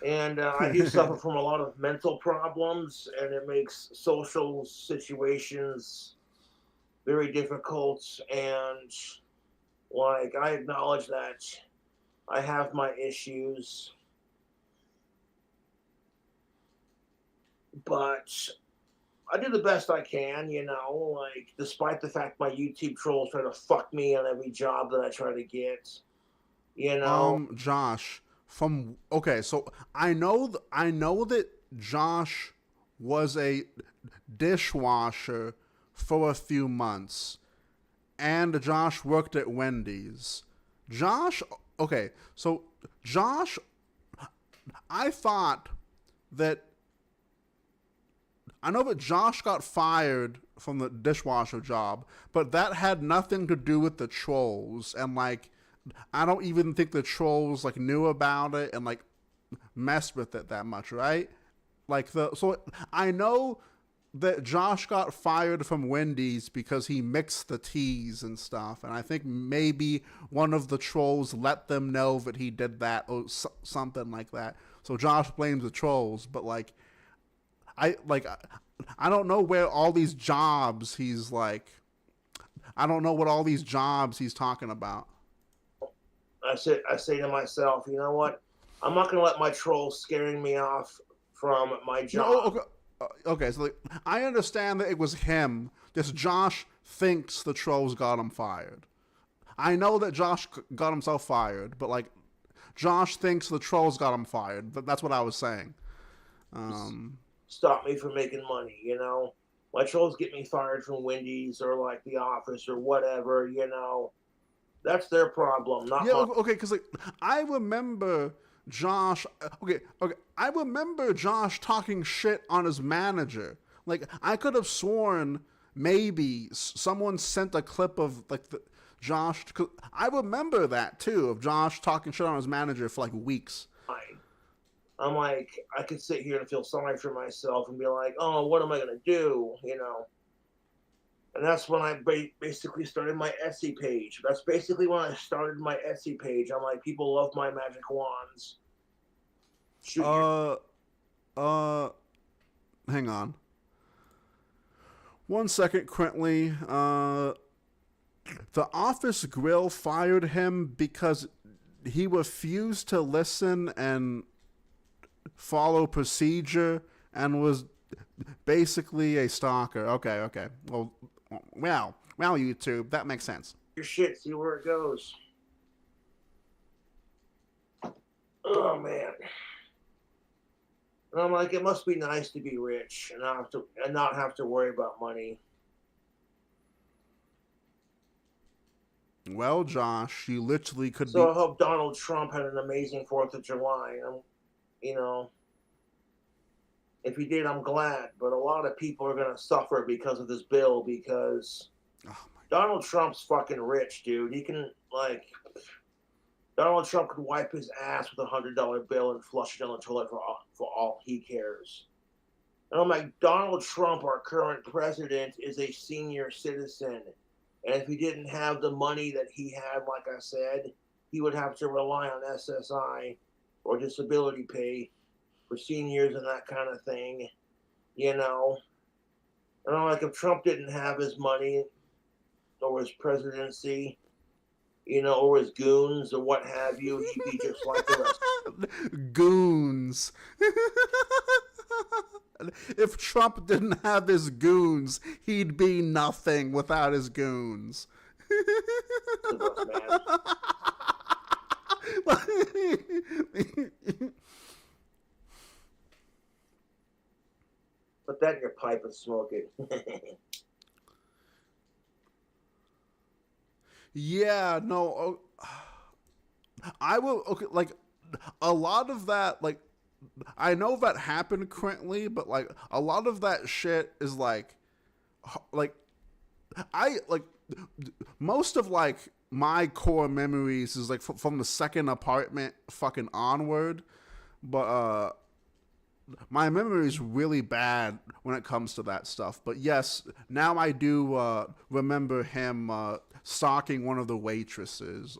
And I do suffer from a lot of mental problems, and it makes social situations very difficult. And, I acknowledge that I have my issues. But I do the best I can, despite the fact my YouTube trolls try to fuck me on every job that I try to get, Josh, so I know that Josh was a dishwasher for a few months, and Josh worked at Wendy's. Josh, I thought that. I know that Josh got fired from the dishwasher job, but that had nothing to do with the trolls. And I don't even think the trolls knew about it and messed with it that much, right? So I know that Josh got fired from Wendy's because he mixed the teas and stuff, and I think maybe one of the trolls let them know that he did that or something like that. So Josh blames the trolls, but I don't know where all these jobs he's I don't know what all these jobs he's talking about. I say to myself, you know what? I'm not going to let my trolls scaring me off from my job. No, okay, so I understand that it was him. Just Josh thinks the trolls got him fired. I know that Josh got himself fired, but Josh thinks the trolls got him fired. That's what I was saying. Stop me from making money, My trolls get me fired from Wendy's or The Office or whatever, That's their problem, not mine. Okay, because I remember Josh. Okay, I remember Josh talking shit on his manager. I could have sworn maybe someone sent a clip of Josh. I remember that too, of Josh talking shit on his manager for weeks. I'm I could sit here and feel sorry for myself and be like, oh, what am I going to do? And that's when I basically started my Etsy page. That's basically when I started my Etsy page. I'm people love my magic wands. Hang on. 1 second, Quentley. The Office Grill fired him because he refused to listen and follow procedure and was basically a stalker. Okay. Well, Well, YouTube, that makes sense. Your shit, see where it goes. Oh man. And I'm like, it must be nice to be rich and not have to worry about money. Well, Josh, you literally could So be. I hope Donald Trump had an amazing 4th of July. You know, if he did, I'm glad. But a lot of people are going to suffer because of this bill because Oh my. Donald Trump's fucking rich, dude. He can, like, Donald Trump could wipe his ass with $100 bill and flush it down the toilet for all he cares. And I'm like, Donald Trump, our current president, is a senior citizen. And if he didn't have the money that he had, like I said, he would have to rely on SSI or disability pay for seniors and that kind of thing, you know. And I'm like, if Trump didn't have his money or his presidency, you know, or his goons or what have you, he'd be just like the rest. Goons. If Trump didn't have his goons, he'd be nothing without his goons. Of us, man. Put that in your pipe and smoke it. Yeah, no. I will. Okay, like a lot of that, like I know that happened currently, but like a lot of that shit is like I like most of like my core memories is like from the second apartment fucking onward, but my memory is really bad when it comes to that stuff. But yes, now I do remember him stalking one of the waitresses.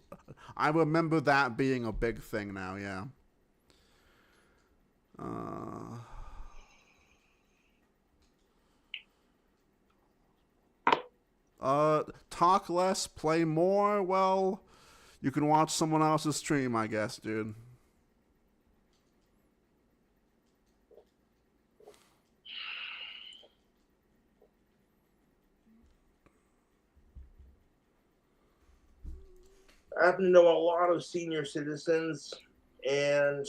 I remember that being a big thing now. Yeah. Talk less, play more. Well, you can watch someone else's stream, I guess, dude. I happen to know a lot of senior citizens, and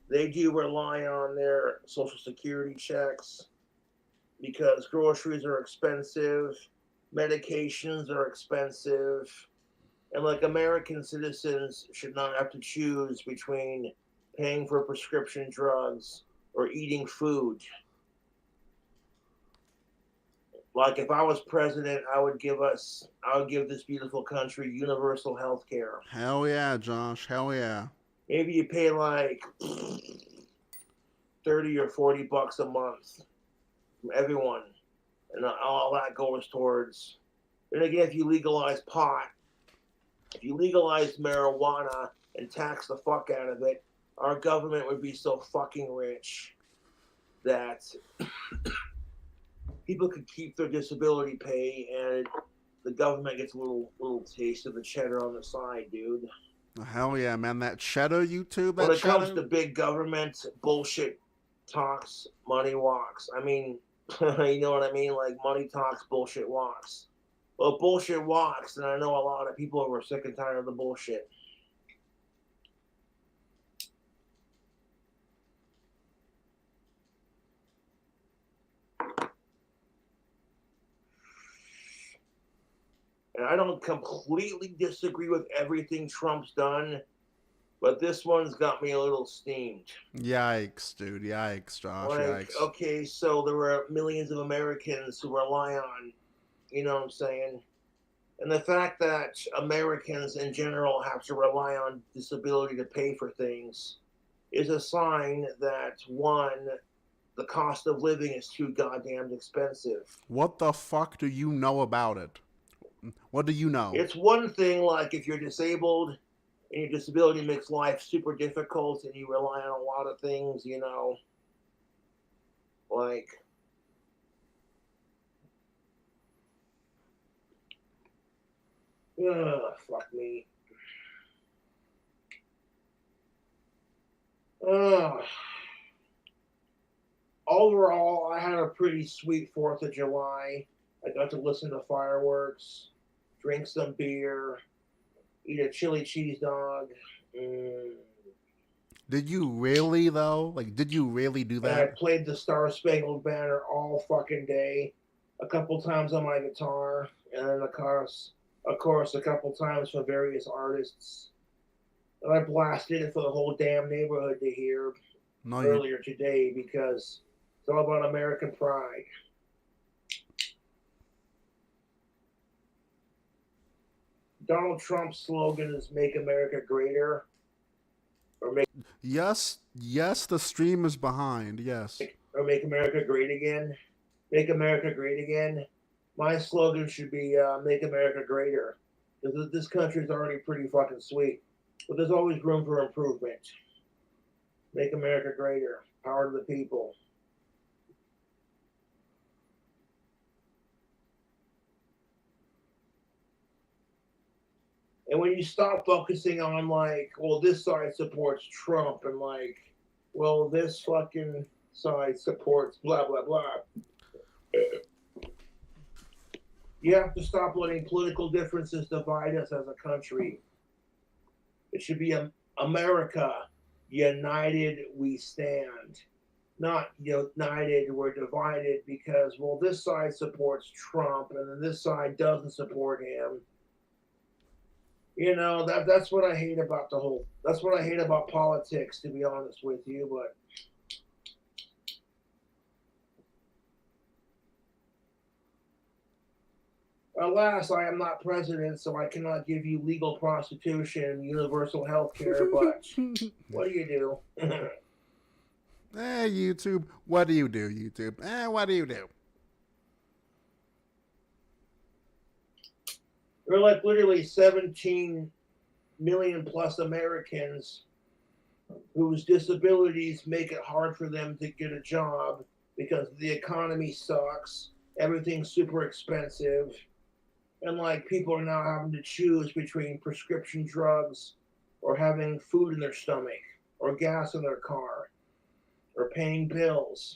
they do rely on their Social Security checks because groceries are expensive, medications are expensive, and like American citizens should not have to choose between paying for prescription drugs or eating food. Like if I was president, I would give this beautiful country universal health care. Hell yeah, Josh. Hell yeah. Maybe you pay like 30 or $40 a month from everyone, and all that goes towards. And again, if you legalize pot, if you legalize marijuana and tax the fuck out of it, our government would be so fucking rich that people could keep their disability pay, and the government gets a little taste of the cheddar on the side, dude. Hell yeah, man. That cheddar YouTube, that When it cheddar. comes to big government bullshit talks, money walks. I mean, you know what I mean? Like money talks, bullshit walks. Well, bullshit walks, and I know a lot of people who are sick and tired of the bullshit. And I don't completely disagree with everything Trump's done, but this one's got me a little steamed. Yikes, dude. Yikes, Josh. Like, Yikes. okay, so there were millions of Americans who rely on, you know what I'm saying? And the fact that Americans in general have to rely on disability to pay for things is a sign that, one, the cost of living is too goddamn expensive. What the fuck do you know about it? What do you know? It's one thing, like, if you're disabled and your disability makes life super difficult and you rely on a lot of things, you know, like, fuck me. Overall, I had a pretty sweet 4th of July. I got to listen to fireworks, drink some beer, eat a chili cheese dog. Mm. Did you really though? Like, did you really do And I that? played the Star Spangled Banner all fucking day, a couple times on my guitar, and then of course, a couple times from various artists. And I blasted it for the whole damn neighborhood to hear No, you. earlier today because it's all about American pride. Donald Trump's slogan is "Make America Greater," or "Make Yes, yes. The stream is behind. Yes. Make America Great Again." Make America Great Again. My slogan should be "Make America Greater," because this country is already pretty fucking sweet, but there's always room for improvement. Make America Greater. Power to the people. And when you stop focusing on like, well, this side supports Trump, and like, well, this fucking side supports blah blah blah, you have to stop letting political differences divide us as a country. It should be America, united we stand. Not united, we're divided because, well, this side supports Trump and then this side doesn't support him. That's what I hate about that's what I hate about politics, to be honest with you. But alas, I am not president, so I cannot give you legal prostitution, universal health care, but what do you do? YouTube. What do you do, YouTube? What do you do? There are like literally 17 million plus Americans whose disabilities make it hard for them to get a job because the economy sucks, everything's super expensive, and like people are now having to choose between prescription drugs or having food in their stomach or gas in their car or paying bills.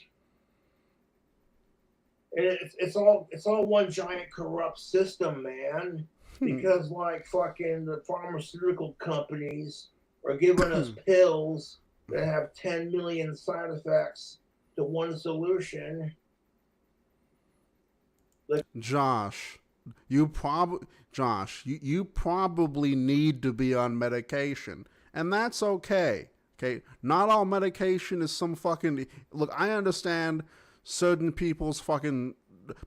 And it's all one giant corrupt system, man. Because like fucking the pharmaceutical companies are giving us pills that have 10 million side effects to one solution. Josh, you probably need to be on medication, and that's okay. Okay, not all medication is some fucking look. I understand certain people's fucking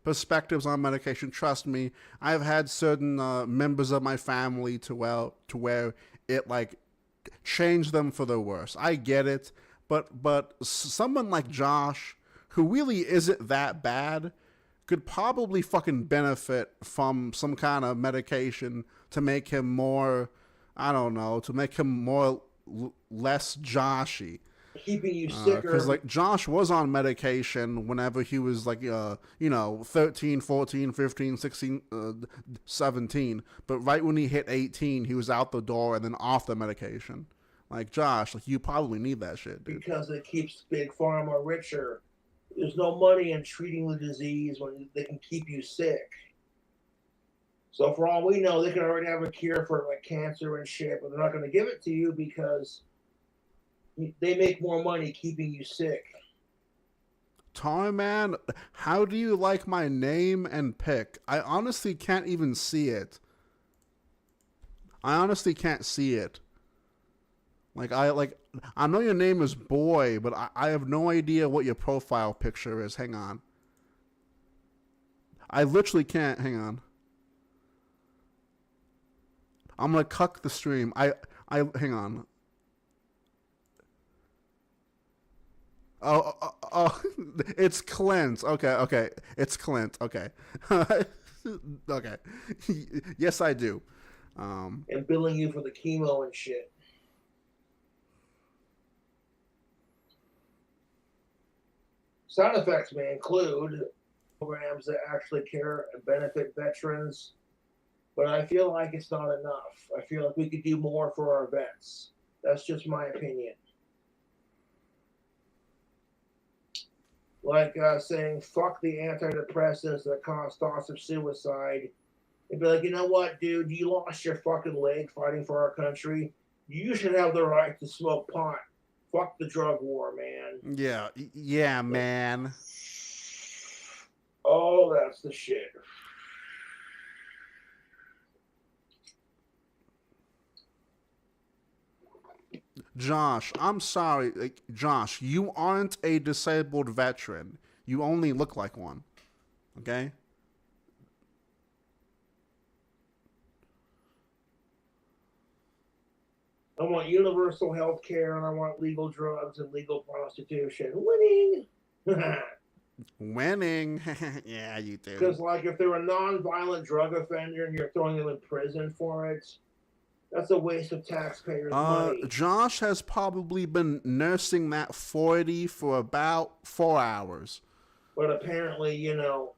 perspectives on medication. Trust me, I've had certain members of my family to where it like changed them for the worse. I get it, but someone like Josh, who really isn't that bad, could probably fucking benefit from some kind of medication to make him more, I don't know, to make him more less Joshy. Keeping you sicker. Because like Josh was on medication whenever he was like 13, 14, 15, 16, 17, but right when he hit 18 he was out the door and then off the medication. Like Josh, like you probably need that shit, dude. Because it keeps big pharma richer. There's no money in treating the disease when they can keep you sick. So for all we know, they can already have a cure for like cancer and shit, but they're not going to give it to you because they make more money keeping you sick. Tarman, how do you like my name and pick? I honestly can't even see it. I honestly can't see it. I know your name is Boy, but I have no idea what your profile picture is. Hang on. I literally can't. Hang on. I'm gonna cuck the stream. I hang on. Oh, it's Clint. Okay. It's Clint. Okay. Okay. Yes, I do. And billing you for the chemo and shit. Side effects may include programs that actually care and benefit veterans, but I feel like it's not enough. I feel like we could do more for our vets. That's just my opinion. like saying fuck the antidepressants that cause thoughts of suicide. They'd be like, you know what, dude, you lost your fucking leg fighting for our country. You should have the right to smoke pot. Fuck the drug war, man. Yeah, man. Oh, that's the shit. Josh, I'm sorry. Josh, you aren't a disabled veteran. You only look like one. Okay? I want universal health care and I want legal drugs and legal prostitution. Winning! Winning. Yeah, you do. Because, like, if they're a non-violent drug offender and you're throwing them in prison for it, that's a waste of taxpayers' money. Josh has probably been nursing that 40 for about 4 hours. But apparently, you know,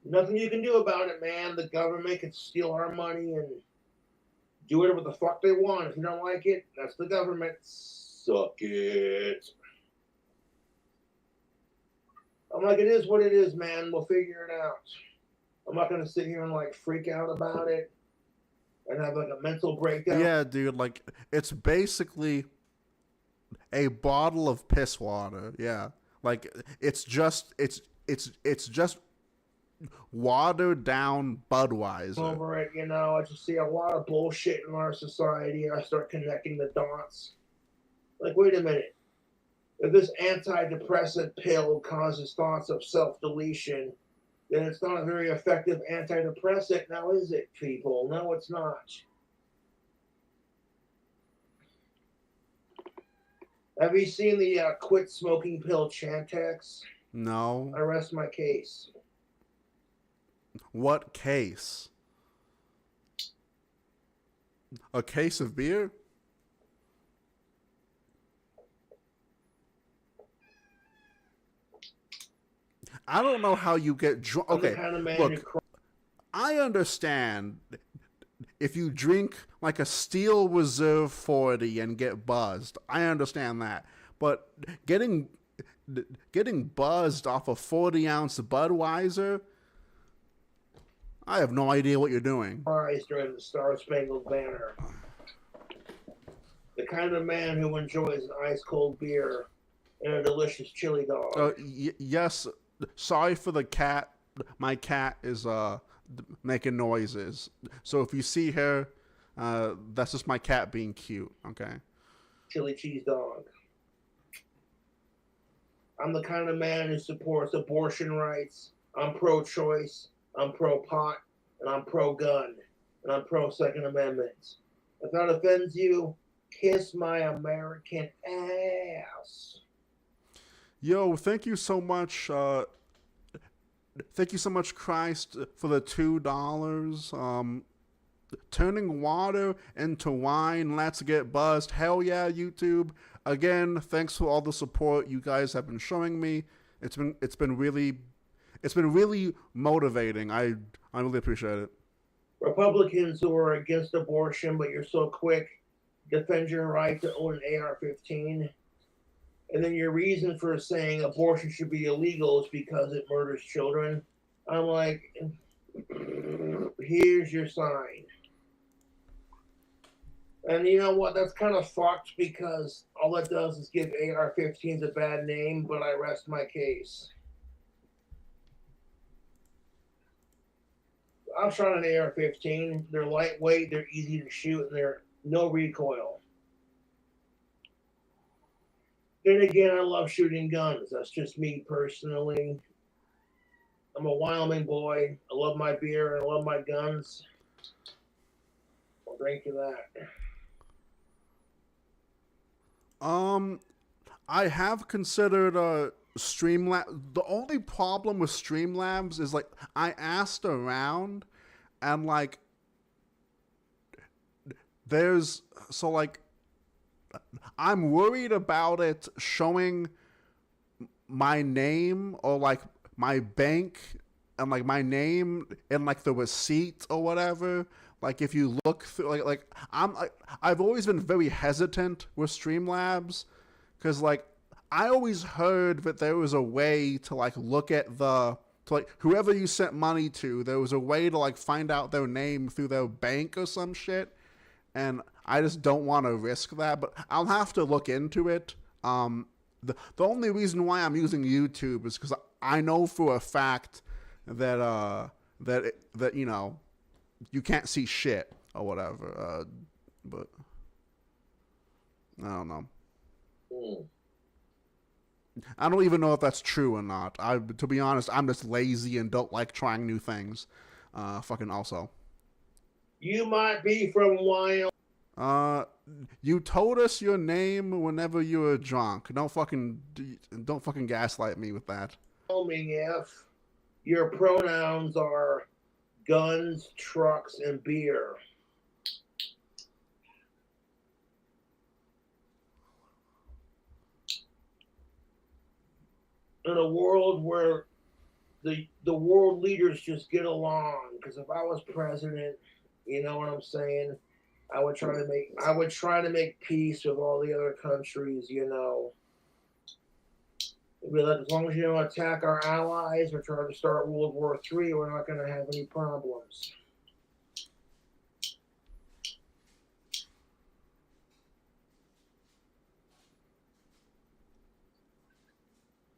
nothing you can do about it, man. The government can steal our money and do whatever the fuck they want. If you don't like it, that's the government. Suck it. I'm like, it is what it is, man. We'll figure it out. I'm not going to sit here and, like, freak out about it and have, like, a mental breakdown. Yeah, dude, like, it's basically a bottle of piss water. Yeah. Like, it's just watered down Budweiser. Over it, you know, I just see a lot of bullshit in our society. I start connecting the dots. Like, wait a minute. If this antidepressant pill causes thoughts of self-deletion, then it's not a very effective antidepressant, now is it, people? No, it's not. Have you seen the quit smoking pill Chantix? No. I rest my case. What case? A case of beer? I don't know how you get drunk. Okay, Kind of man look, I understand if you drink like a Steel Reserve 40 and get buzzed. I understand that. But getting buzzed off a 40-ounce Budweiser, I have no idea what you're doing. During the Star-Spangled Banner. The kind of man who enjoys an ice-cold beer and a delicious chili dog. Yes. Sorry for the cat. My cat is making noises. So if you see her, that's just my cat being cute. Okay. Chili cheese dog. I'm the kind of man who supports abortion rights. I'm pro-choice. I'm pro-pot. And I'm pro-gun. And I'm pro-Second Amendment. If that offends you, kiss my American ass. Yo, thank you so much. Thank you so much, Christ, for the $2. Turning water into wine. Let's get buzzed. Hell yeah, YouTube. Again, thanks for all the support you guys have been showing me. It's been really motivating. I really appreciate it. Republicans who are against abortion, but you're so quick, defend your right to own an AR-15. And then your reason for saying abortion should be illegal is because it murders children. I'm like, here's your sign. And you know what? That's kind of fucked because all it does is give AR-15s a bad name, but I rest my case. I've shot an AR-15. They're lightweight, they're easy to shoot, and they're no recoil. Then again, I love shooting guns. That's just me personally. I'm a Wyoming boy. I love my beer and I love my guns. I'll drink to that. I have considered Streamlabs. The only problem with Streamlabs is, like, I asked around and, like, I'm worried about it showing my name or, like, my bank and like my name and like the receipt or whatever. Like if you look through, I've always been very hesitant with Streamlabs, because like I always heard that there was a way to like look at whoever you sent money to, there was a way to like find out their name through their bank or some shit, and I just don't want to risk that. But I'll have to look into it. The only reason why I'm using YouTube is because I know for a fact that that you know, you can't see shit or whatever. But I don't know. I don't even know if that's true or not. To be honest, I'm just lazy and don't like trying new things. Fucking also. You might be from Wyoming. You told us your name whenever you were drunk. Don't fucking gaslight me with that. If your pronouns are guns, trucks, and beer. In a world where the world leaders just get along, because if I was president, you know what I'm saying, I would try to make peace with all the other countries, you know. As long as you don't attack our allies or try to start World War III, we're not going to have any problems.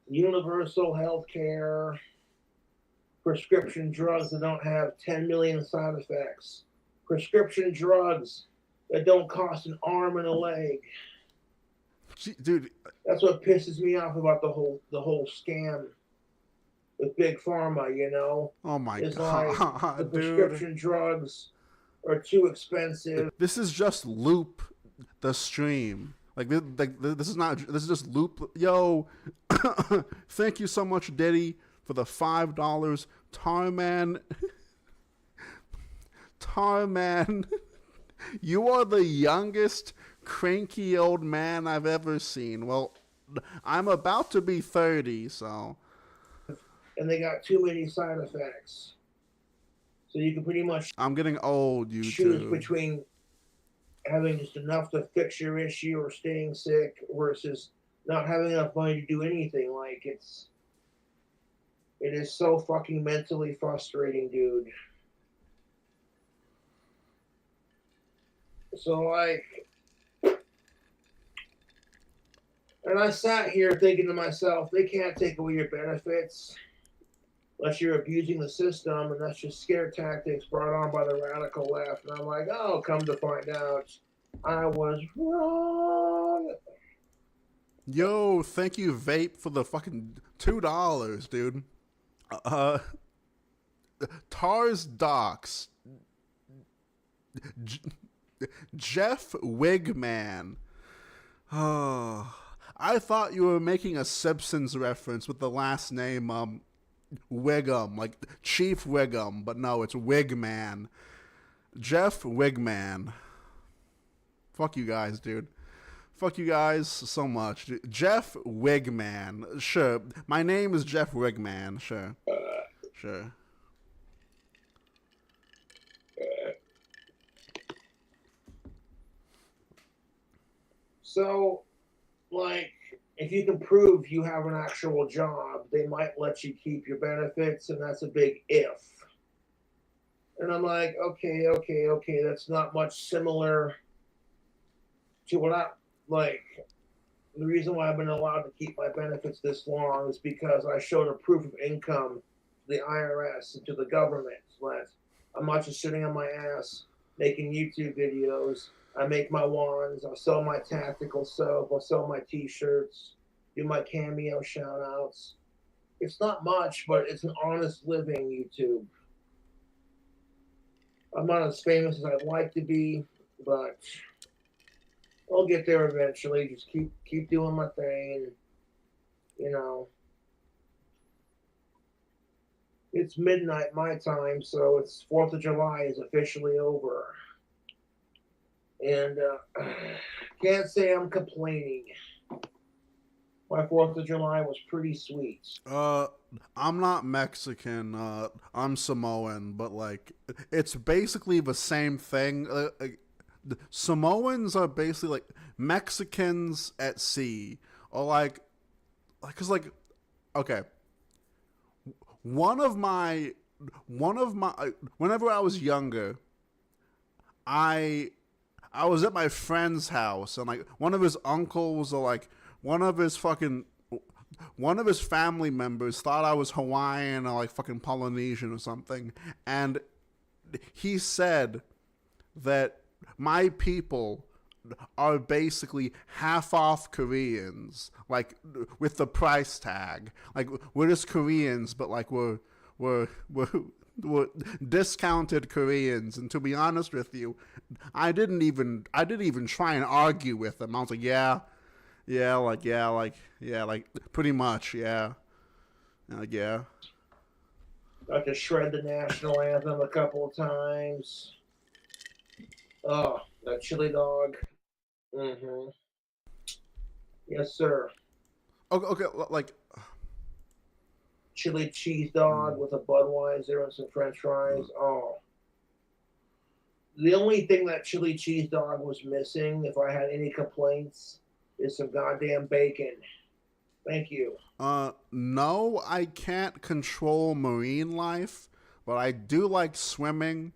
Universal health care, prescription drugs that don't have 10 million side effects, prescription drugs that don't cost an arm and a leg. Dude, that's what pisses me off about the whole scam with big pharma. You know, oh my it's god, like the prescription drugs are too expensive. This is just loop the stream. This is just loop. Yo, thank you so much, Diddy, for the $5. Tarman, you are the youngest cranky old man I've ever seen. Well, I'm about to be 30, so. And they got too many side effects. So you can pretty much. I'm getting old, you choose between having just enough to fix your issue or staying sick versus not having enough money to do anything. Like it is so fucking mentally frustrating, dude. So like, and I sat here thinking to myself, they can't take away your benefits unless you're abusing the system, and that's just scare tactics brought on by the radical left. And I'm like, oh, come to find out, I was wrong. Yo, thank you, Vape, for the fucking $2, dude. Tars Docs. Jeff Wigman. Oh, I thought you were making a Simpsons reference with the last name, Wiggum, like Chief Wiggum, but no, it's Wigman. Jeff Wigman. Fuck you guys, dude. Fuck you guys so much. Jeff Wigman. Sure. My name is Jeff Wigman. Sure. Sure. So, like, if you can prove you have an actual job, they might let you keep your benefits, and that's a big if. And I'm like, okay, that's not much similar to what I, like, the reason why I've been allowed to keep my benefits this long is because I showed a proof of income to the IRS and to the government. Like, I'm not just sitting on my ass making YouTube videos. I make my wands, I'll sell my tactical soap, I'll sell my t-shirts, do my cameo shout-outs. It's not much, but it's an honest living, YouTube. I'm not as famous as I'd like to be, but I'll get there eventually. Just keep doing my thing, and, you know. It's midnight my time, so it's 4th of July is officially over. And can't say I'm complaining. My 4th of July was pretty sweet. Uh, I'm not Mexican. I'm Samoan, but like, it's basically the same thing. Samoans are basically like Mexicans at sea, or cause like, okay, one of my, whenever I was younger, I I was at my friend's house, and like one of his uncles or like one of his fucking one of his family members thought I was Hawaiian or like fucking Polynesian or something, and he said that my people are basically half off Koreans, like with the price tag. Like we're just Koreans, but like we're discounted Koreans. And to be honest with you, I didn't even try and argue with them. I was like, like pretty much, yeah, yeah. Got to shred the national anthem a couple of times. Oh, that chili dog. Mm-hmm. Yes, sir. Okay, okay, like Chili cheese dog with a Budweiser and some French fries. Oh. The only thing that chili cheese dog was missing, if I had any complaints, is some goddamn bacon. Thank you. No, I can't control marine life, but I do like swimming,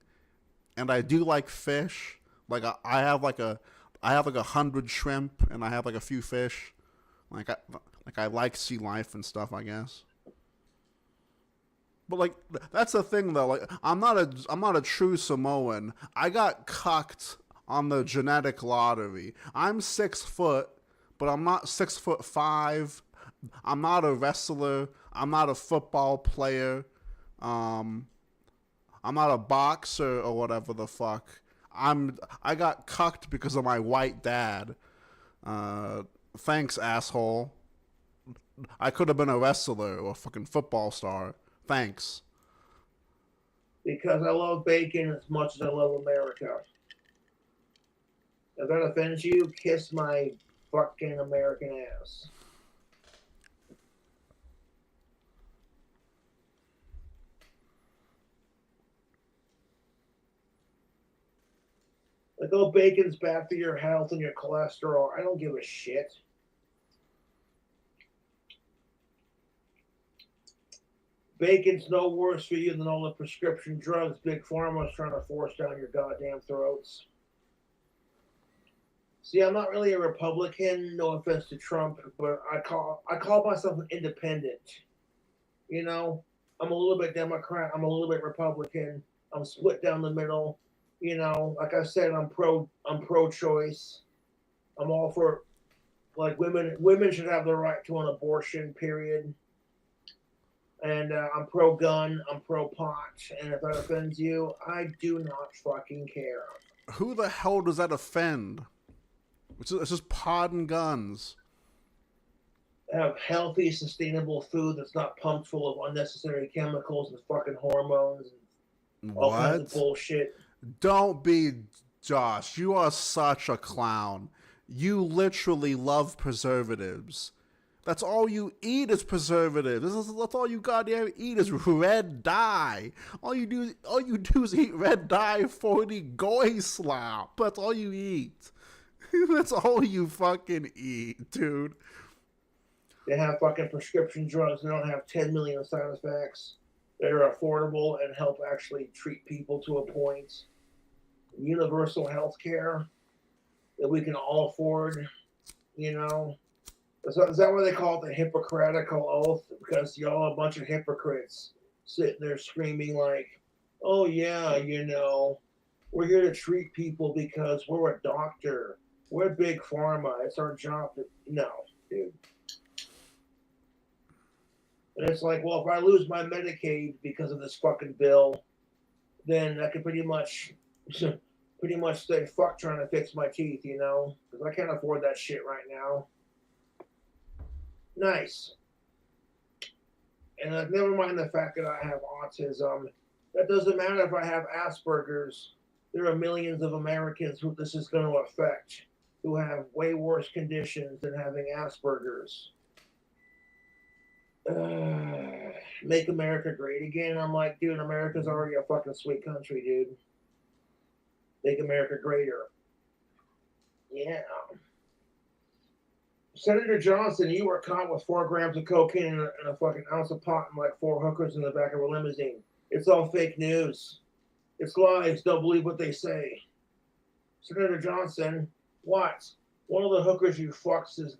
and I do like fish. Like I have like 100 shrimp, and I have like a few fish. I like sea life and stuff, I guess. But like that's the thing though. Like I'm not a true Samoan. I got cucked on the genetic lottery. I'm 6 foot, but I'm not 6'5". I'm not a wrestler. I'm not a football player. Um, I'm not a boxer or whatever the fuck. I got cucked because of my white dad. Thanks, asshole. I could have been a wrestler or a fucking football star. Thanks. Because I love bacon as much as I love America. If that offends you, kiss my fucking American ass. Like, oh, bacon's bad for your health and your cholesterol. I don't give a shit. Bacon's no worse for you than all the prescription drugs Big Pharma's trying to force down your goddamn throats. See, I'm not really a Republican, no offense to Trump, but I call myself an independent. You know, I'm a little bit Democrat, I'm a little bit Republican, I'm split down the middle. You know, like I said, I'm pro choice. I'm all for like women should have the right to an abortion, period. And I'm pro gun, I'm pro pot, and if that offends you, I do not fucking care. Who the hell does that offend? It's just pot and guns. Have healthy, sustainable food that's not pumped full of unnecessary chemicals and fucking hormones and all kinds of bullshit. Don't be Josh. You are such a clown. You literally love preservatives. That's all you eat is preservatives. That's all you goddamn eat is red dye. All you do is eat red dye 40 goy slop. That's all you eat. That's all you fucking eat, dude. They have fucking prescription drugs. They don't have 10 million side effects. They're affordable and help actually treat people to a point. Universal health care that we can all afford, you know. Is that why they call it the Hippocratical Oath? Because y'all a bunch of hypocrites sitting there screaming like, oh yeah, you know, we're here to treat people because we're a doctor. We're big pharma. It's our job to... No, dude. And it's like, well, if I lose my Medicaid because of this fucking bill, then I could pretty much say fuck trying to fix my teeth, you know? Because I can't afford that shit right now. Nice. And never mind the fact that I have autism. That doesn't matter if I have Asperger's. There are millions of Americans who this is going to affect, who have way worse conditions than having Asperger's. Make America great again. I'm like, dude, America's already a fucking sweet country, dude. Make America greater. Yeah. Senator Johnson, you were caught with 4 grams of cocaine and a fucking ounce of pot and like 4 hookers in the back of a limousine. It's all fake news. It's lies. Don't believe what they say. Senator Johnson, what? One of the hookers you fucked is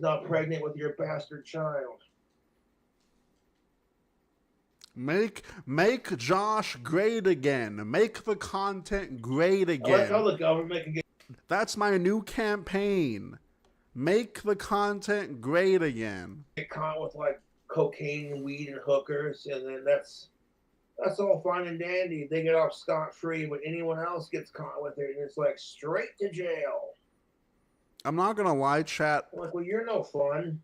now pregnant with your bastard child. Make Josh great again. Make the content great again. I like how the government can get. That's my new campaign. Make the content great again. Get caught with like cocaine and weed and hookers, and then that's all fine and dandy. They get off scot-free, but anyone else gets caught with it, and it's like straight to jail. I'm not gonna lie, chat. I'm like, well, you're no fun.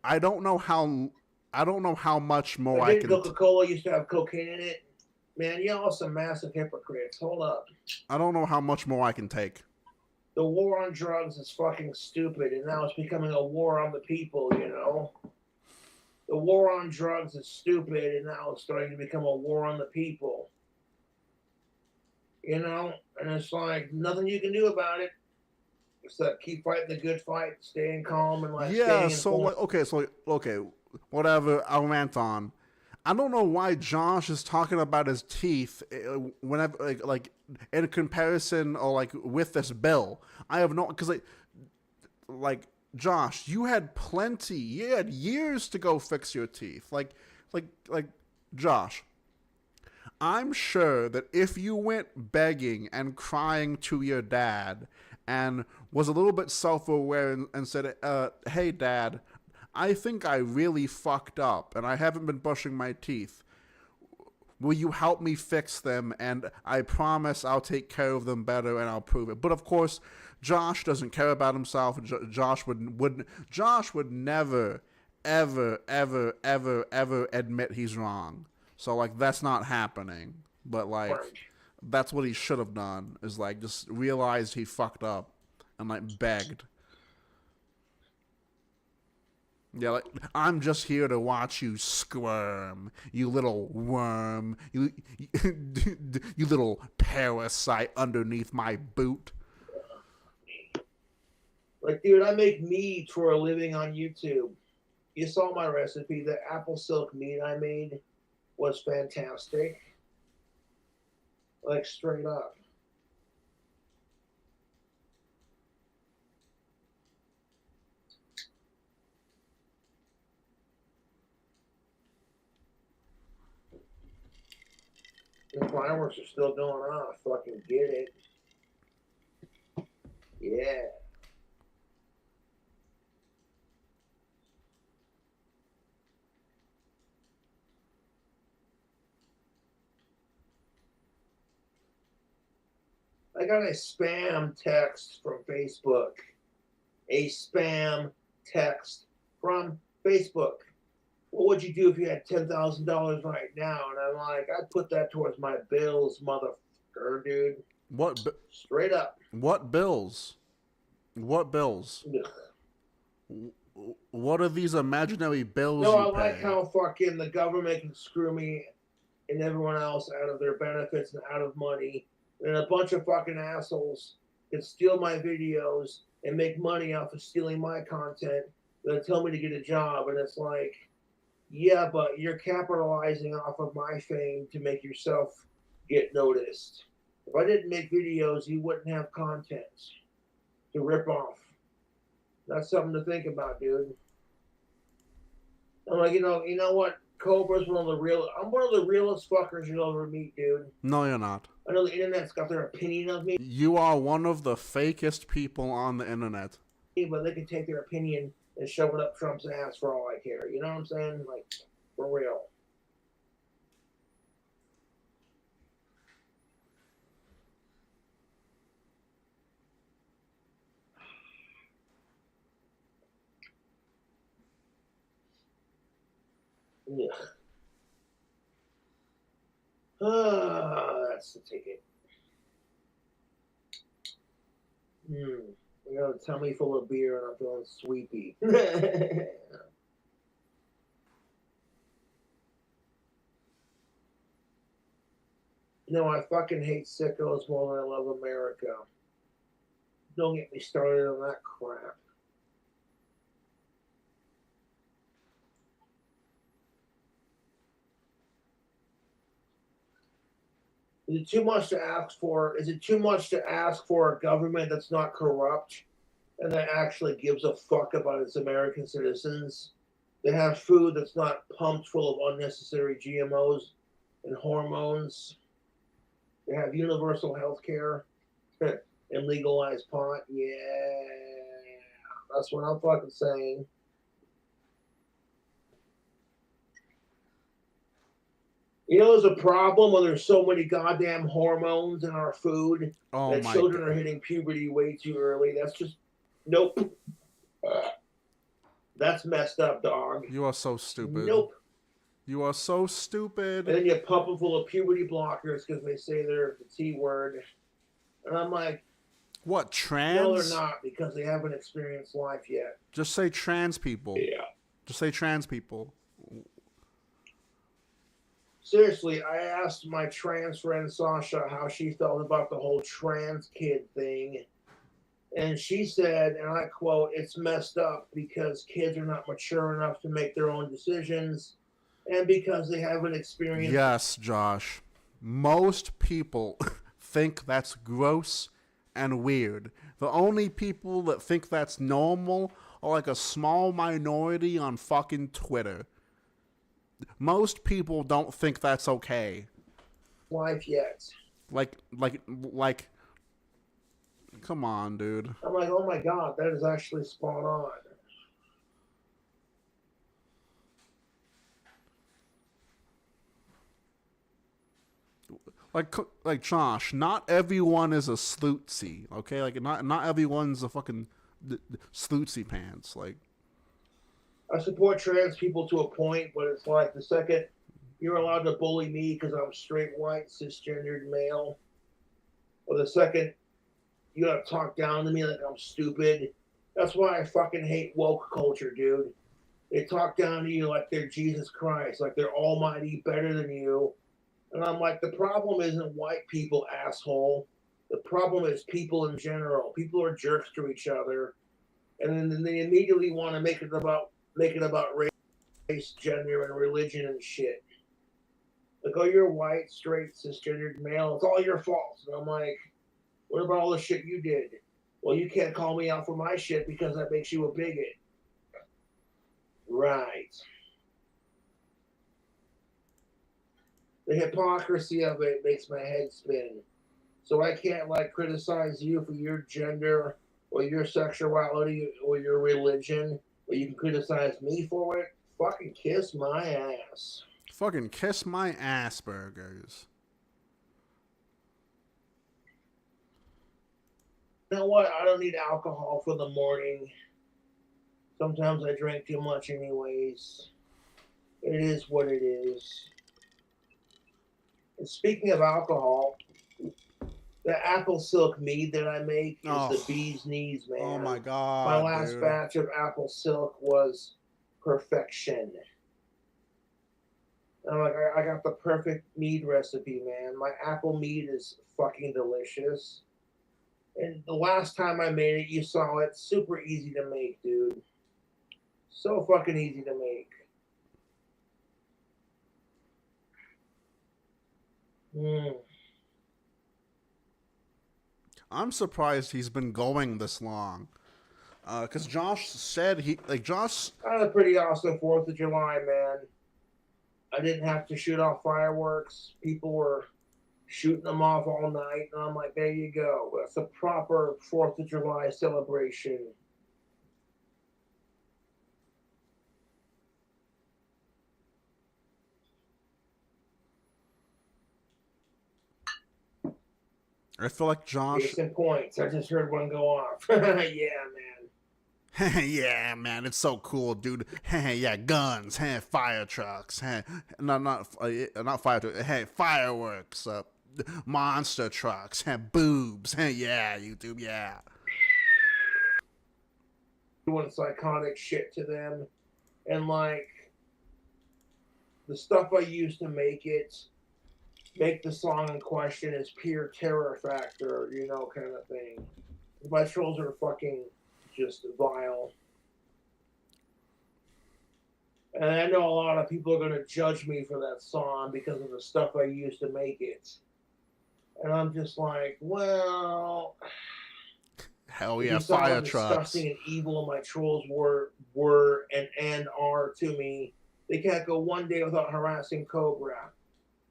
I don't know how much more I can. Coca-Cola used to have cocaine in it. Man, y'all some massive hypocrites. Hold up. I don't know how much more I can take. The war on drugs is fucking stupid, and now it's becoming a war on the people, you know? The war on drugs is stupid, and now it's starting to become a war on the people. You know? And it's like, nothing you can do about it except keep fighting the good fight, staying calm, and like, yeah, staying okay, whatever, I'll rant on. I don't know why Josh is talking about his teeth whenever, like in comparison or like with this bill. I have no, because like Josh, you had years to go fix your teeth. Like Josh, I'm sure that if you went begging and crying to your dad and was a little bit self-aware and said, hey dad, I think I really fucked up and I haven't been brushing my teeth. Will you help me fix them? And I promise I'll take care of them better and I'll prove it. But of course, Josh doesn't care about himself. Josh would never, ever admit he's wrong. So like that's not happening. But like that's what he should have done, is like just realized he fucked up and like begged. Yeah, like, I'm just here to watch you squirm, you little worm, you little parasite underneath my boot. Like, dude, I make meat for a living on YouTube. You saw my recipe. The apple silk meat I made was fantastic. Like, straight up. The fireworks are still going off. Fucking get it. Yeah. I got a spam text from Facebook. A spam text from Facebook. What would you do if you had $10,000 right now? And I'm like, I'd put that towards my bills, motherfucker, dude. What? Straight up. What bills? What bills? Ugh. What are these imaginary bills No, you I like pay? how fucking the government can screw me and everyone else out of their benefits and out of money. And a bunch of fucking assholes can steal my videos and make money off of stealing my content. Then tell me to get a job. And it's like, yeah, but you're capitalizing off of my fame to make yourself get noticed. If I didn't make videos, you wouldn't have content to rip off. That's something to think about, dude. I'm like, you know what? Cobra's I'm one of the realest fuckers you'll ever meet, dude. No, you're not. I know the internet's got their opinion of me. You are one of the fakest people on the internet. But they can take their opinion and shove it up Trump's ass for all I care. You know what I'm saying? Like, for real. Ugh. That's the ticket. I got a tummy full of beer and I'm feeling sleepy. No, I fucking hate sickos more than I love America. Don't get me started on that crap. Is it too much to ask for? Is it too much to ask for a government that's not corrupt and that actually gives a fuck about its American citizens? They have food that's not pumped full of unnecessary GMOs and hormones. They have universal health care and legalized pot. Yeah, that's what I'm fucking saying. You know, there's a problem when there's so many goddamn hormones in our food Oh that my children god. are hitting puberty way too early. That's just nope. That's messed up, dog. You are so stupid. Nope. You are so stupid. And then you pump them full of puberty blockers because they say they're the T word. And I'm like, What, trans? no, they're not because they haven't experienced life yet. Just say trans people. Yeah. Just say trans people. Seriously, I asked my trans friend Sasha how she felt about the whole trans kid thing. And she said, and I quote, it's messed up because kids are not mature enough to make their own decisions and because they haven't experienced. Yes, Josh. Most people think that's gross and weird. The only people that think that's normal are like a small minority on fucking Twitter. Most people don't think that's okay. Life yet. Like, come on, dude. I'm like, oh my God, that is actually spot on. Like Josh, not everyone is a slootsy, okay? Like, not everyone's a fucking slootsy pants. Like, I support trans people to a point, but it's like the second you're allowed to bully me because I'm straight, white, cisgendered male, or the second you gotta talk down to me like I'm stupid. That's why I fucking hate woke culture, dude. They talk down to you like they're Jesus Christ, like they're almighty, better than you. And I'm like, the problem isn't white people, asshole. The problem is people in general. People are jerks to each other, and then they immediately want to make it about race, gender, and religion and shit. Like, oh, you're white, straight, cisgendered male. It's all your fault. And I'm like, what about all the shit you did? Well, you can't call me out for my shit because that makes you a bigot. Right. The hypocrisy of it makes my head spin. So I can't like criticize you for your gender or your sexuality or your religion, but you can criticize me for it. Fucking kiss my ass. fucking kiss my ass, burgers. You know what? I don't need alcohol for the morning. Sometimes I drink too much anyways. It is what it is. And speaking of alcohol, the apple silk mead that I make is the bee's knees, man. Oh my god. My last dude. batch of apple silk was perfection. I'm like, I got the perfect mead recipe, man. My apple mead is fucking delicious. And the last time I made it, you saw it. Super easy to make, dude. So fucking easy to make. I'm surprised he's been going this long. Because Josh said Josh. I had a pretty awesome 4th of July, man. I didn't have to shoot off fireworks. People were shooting them off all night. And I'm like, there you go. That's a proper 4th of July celebration. I feel like Josh. Case in points. I just heard one go off. Yeah, man. Yeah, man, it's so cool, dude. Yeah, guns, fire trucks, not fire trucks, fireworks, monster trucks, boobs, yeah, YouTube, yeah. Doing psychotic shit to them, and like the stuff I used to make it make the song in question as pure terror factor, kind of thing. My trolls are fucking just vile. And I know a lot of people are going to judge me for that song because of the stuff I used to make it. And I'm just like, well, Hell if yeah, you saw how fire trucks. disgusting and evil my trolls were and are to me, they can't go one day without harassing Cobra.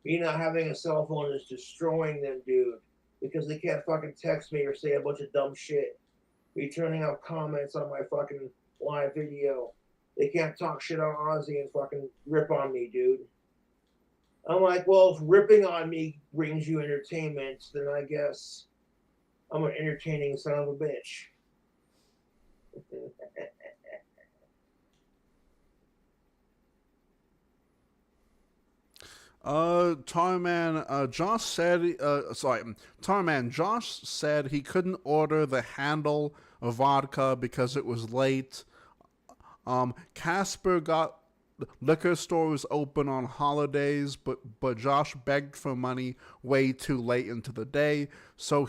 Me not having a cell phone is destroying them, dude, because they can't fucking text me or say a bunch of dumb shit. Me turning off comments on my fucking live video. They can't talk shit on Ozzy and fucking rip on me, dude. I'm like, well, if ripping on me brings you entertainment, then I guess I'm an entertaining son of a bitch. Tarman, Josh said, Tarman, Josh said he couldn't order the handle of vodka because it was late. Casper got liquor stores open on holidays, but Josh begged for money way too late into the day, so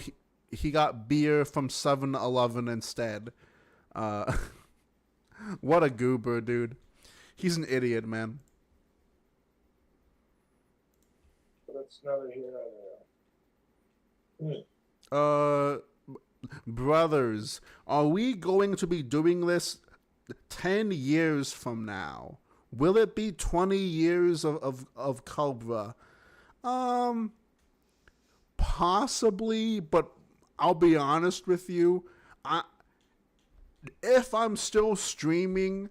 he got beer from 7-Eleven instead. Uh, what a goober, dude. He's an idiot, man. But that's neither here nor there. Brothers, are we going to be doing this 10 years from now? Will it be 20 years of Cobra? Possibly, but I'll be honest with you. If I'm still streaming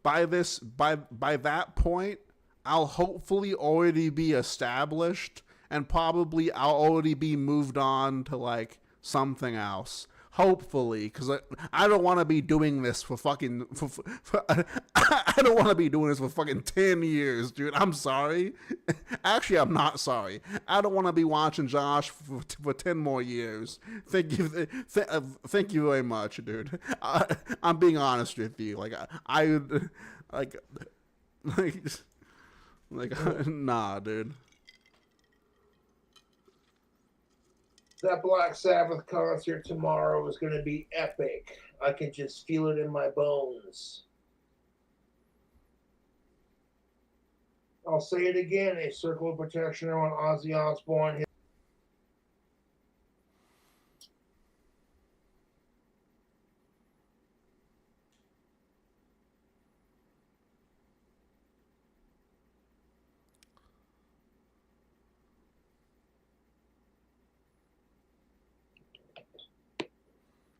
by that point, I'll hopefully already be established, and probably I'll already be moved on to like something else. Hopefully, because I don't want to be doing this for fucking. I don't want to be doing this for fucking 10 years, dude. I'm sorry. Actually, I'm not sorry. I don't want to be watching Josh for 10 more years. Thank you. Thank you very much, dude. I'm being honest with you. Like, like, nah, dude. That Black Sabbath concert tomorrow is going to be epic. I can just feel it in my bones. I'll say it again, a circle of protection around Ozzy Osbourne.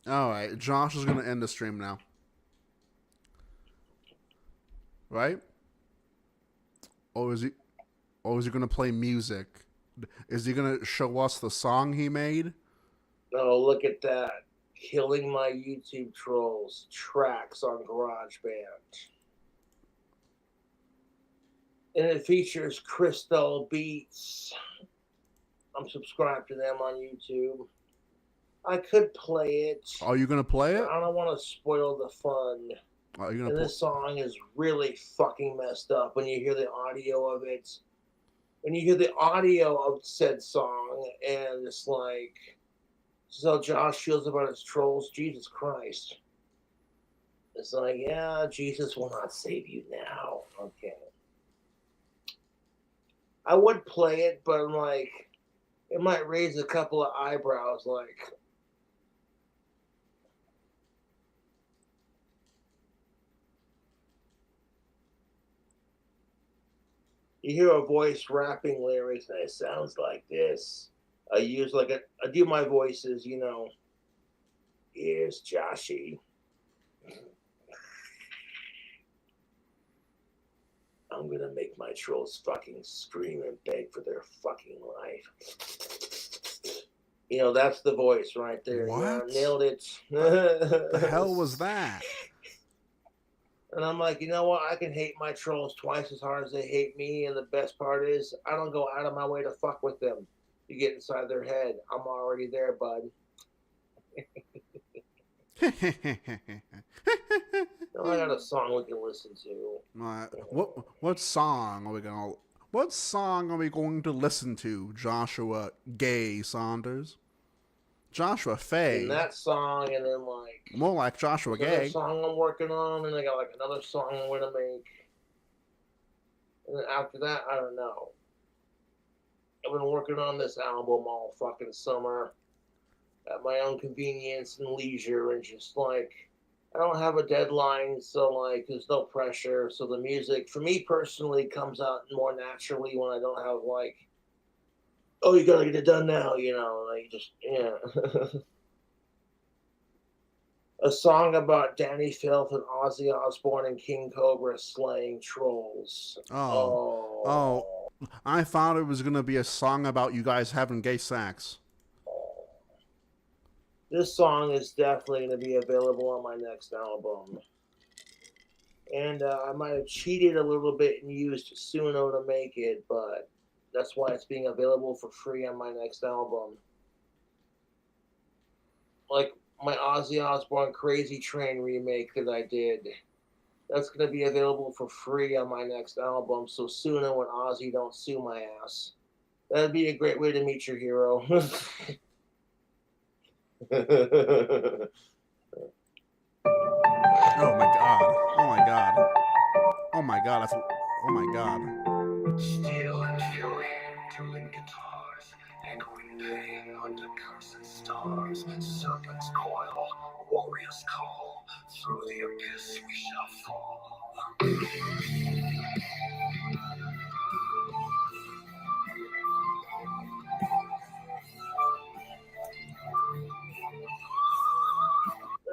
Alright, Josh is going to end the stream now. Right? Or is he going to play music? Is he going to show us the song he made? Oh, look at that. Killing my YouTube trolls. Tracks on GarageBand. And it features Crystal Beats. I'm subscribed to them on YouTube. I could play it. Are you going to play it? I don't want to spoil the fun. Are you gonna And this song is really fucking messed up when you hear the audio of it. When you hear the audio of said song, and it's like, this is how Josh feels about his trolls. Jesus Christ. It's like, yeah, Jesus will not save you now. Okay. I would play it, but I'm like, it might raise a couple of eyebrows, like, you hear a voice rapping lyrics, and it sounds like this. I do my voices, Here's Joshy. I'm gonna make my trolls fucking scream and beg for their fucking life. That's the voice right there. What? Yeah, nailed it. The hell was that? And I'm like, you know what? I can hate my trolls twice as hard as they hate me. And the best part is, I don't go out of my way to fuck with them. You get inside their head. I'm already there, bud. Now I got a song we can listen to. What song are we gonna What song are we going to listen to, Joshua Gay Saunders? Joshua Faye. And that song, and then like more like Joshua another Gay. song I'm working on, and I got like another song I'm gonna make. And then after that, I don't know. I've been working on this album all fucking summer at my own convenience and leisure, and just like I don't have a deadline, so like there's no pressure. So the music, for me personally, comes out more naturally when I don't have like, oh, you gotta get it done now, you know, like just yeah. A song about Danny Filth and Ozzy Osbourne and King Cobra slaying trolls. Oh, I thought it was gonna be a song about you guys having gay sex. This song is definitely going to be available on my next album. And I might have cheated a little bit and used Suno to make it, but that's why it's being available for free on my next album. Like my Ozzy Osbourne Crazy Train remake that I did. That's going to be available for free on my next album, so Suno and Ozzy don't sue my ass. That'd be a great way to meet your hero. Oh my god. Oh my god. Oh my god. That's, oh my god. Steel and fury, dueling guitars, echoing pain under cursed stars. Serpents coil, warriors call, through the abyss we shall fall.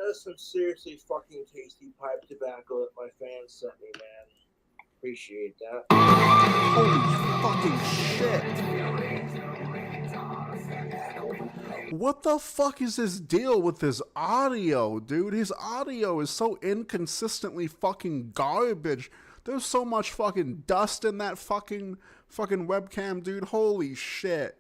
That's some seriously fucking tasty pipe tobacco that my fans sent me, man. Appreciate that. Holy fucking shit. What the fuck is this deal with his audio, dude? His audio is so inconsistently fucking garbage. There's so much fucking dust in that fucking webcam, dude. Holy shit.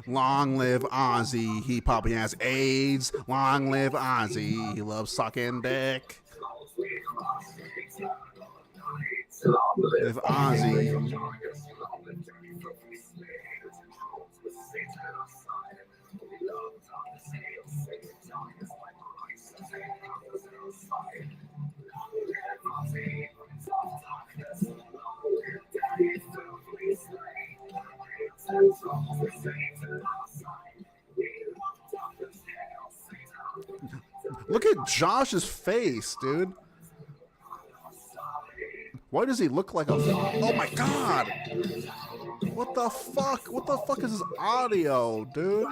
Long live Ozzy. He probably has AIDS. Long live Ozzy. He loves sucking dick. Live Ozzy. Look at Josh's face, dude. Why does he look like a... Oh my god! What the fuck? What the fuck is his audio, dude?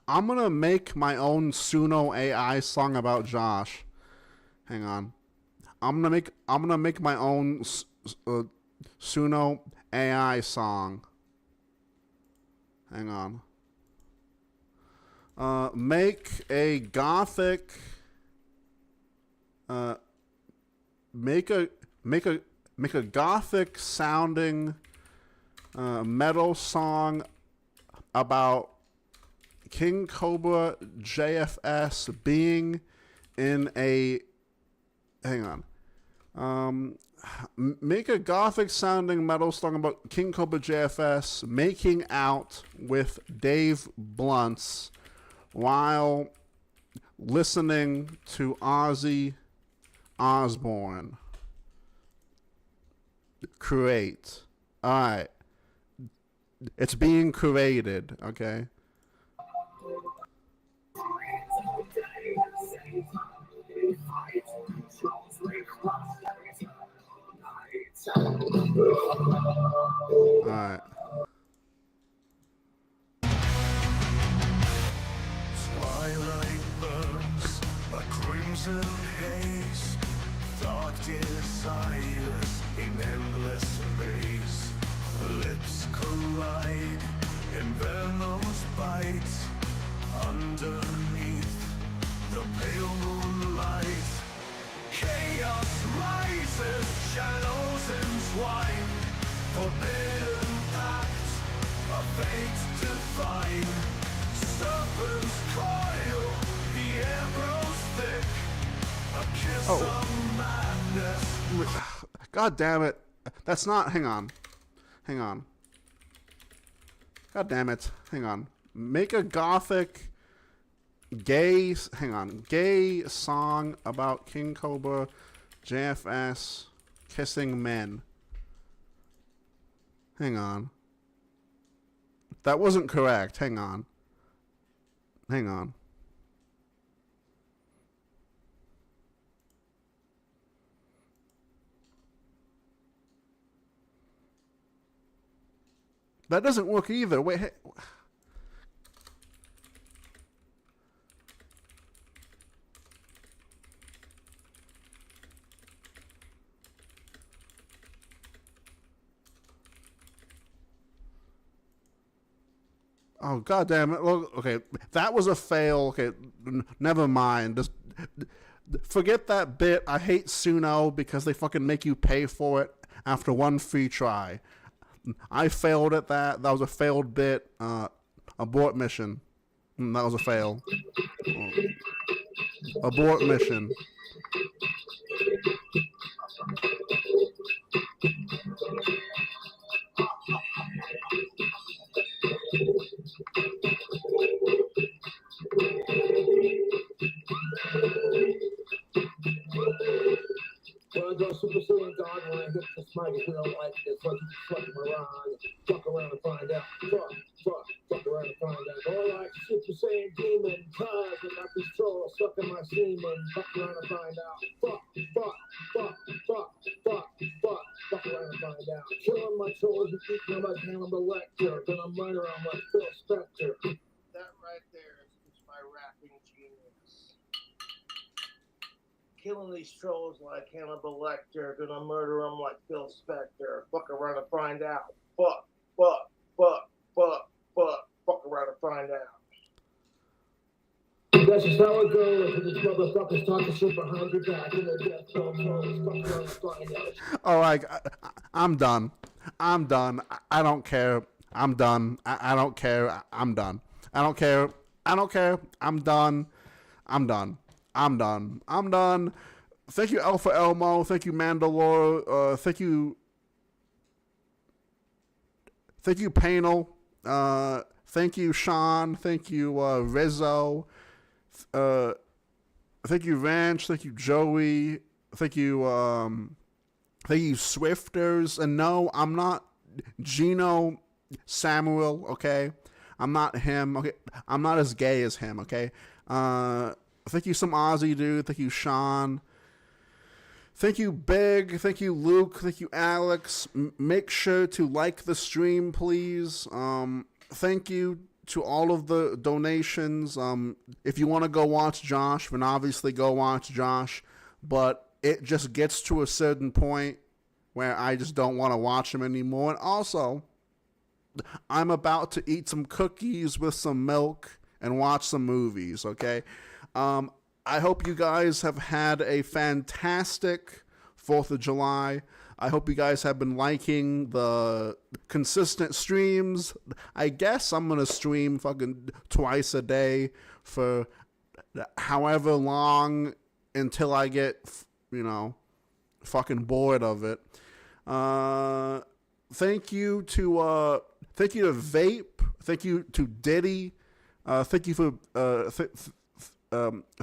I'm gonna make my own Suno AI song about Josh. Hang on. I'm gonna make my own Suno AI song. Hang on. Make a gothic. Make a gothic sounding metal song about Kingcobrajfs being in a... Hang on. Make a gothic sounding metal song about Kingcobrajfs making out with Dave Blunts while listening to Ozzy Osbourne. Create. Alright. It's being created, okay? Alright. Twilight burns, a crimson haze. Dark desires in endless maze. Lips collide in venomous bites. Underneath the pale moonlight, chaos rises, shadows entwine. Forbidden pact, a fate divine. Serpents coil, the air grows thick. A kiss of madness. God damn it. That's not. Hang on. Hang on. God damn it. Hang on. Make a gothic gay. Hang on. Gay song about King Cobra, JFS, kissing men. Hang on. That wasn't correct. Hang on. Hang on. That doesn't work either. Wait. Hey. Oh, God damn it. Look, okay, that was a fail. Okay, never mind. Just forget that bit. I hate Suno because they fucking make you pay for it after one free try. I failed at that. That was a failed bit. Abort mission. That was a fail. Abort mission. When I go Super Saiyan God, when I hit this mic, if you don't like this, like you fucking around, fuck around and find out. Fuck around and find out. Or like Super Saiyan Demon, cuz and my control, sucking my semen, fuck around and find out. Fuck around and find out. Killing my toes and eating them like Hannibal Lecter, then I'm murder them like Phil Spector. That right there is my rapping genius. Killing these trolls like Hannibal Lecter, gonna murder them like Phil Spector. Fuck around and find out. Fuck around and find out. That's just how it goes. And these motherfuckers talking shit behind your back in their death row. Fuck around and find out. Oh, like, I'm done. I don't care. I'm done. I don't care. I'm done. I don't care. I'm done. Thank you, Alpha Elmo. Thank you, Mandalore. Thank you, Panel. Thank you, Sean. Thank you, Rizzo. Thank you, Ranch. Thank you, Joey. Thank you, Swifters. And no, I'm not Gino Samuel, okay? I'm not him, okay? I'm not as gay as him, okay? Thank you, some Aussie dude. Thank you, Sean. Thank you, Big. Thank you, Luke. Thank you, Alex. Make sure to like the stream, please. Thank you to all of the donations. If you want to go watch Josh, then obviously go watch Josh. But it just gets to a certain point where I just don't want to watch him anymore. And also, I'm about to eat some cookies with some milk and watch some movies, okay? I hope you guys have had a fantastic 4th of July. I hope you guys have been liking the consistent streams. I guess I'm going to stream fucking twice a day for however long until I get, fucking bored of it. Thank you to Vape. Thank you to Diddy. Thank you for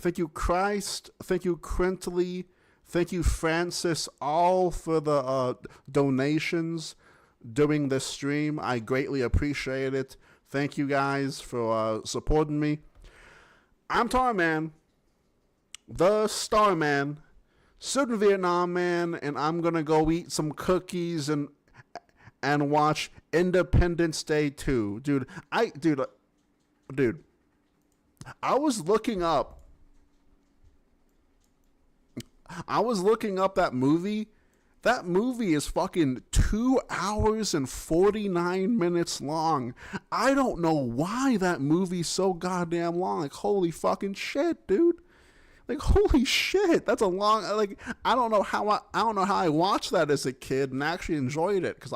thank you Christ. Thank you Crintley. Thank you Francis. All for the donations during this stream. I greatly appreciate it. Thank you guys for supporting me. I'm Tarman, the Starman, Southern Vietnam man, and I'm gonna go eat some cookies and watch Independence Day 2. Dude, I was looking up that movie. That movie is fucking 2 hours and 49 minutes long. I don't know why that movie's so goddamn long. Like, holy fucking shit, dude. Like, holy shit, that's a long. Like, I don't know how I watched that as a kid and actually enjoyed it, because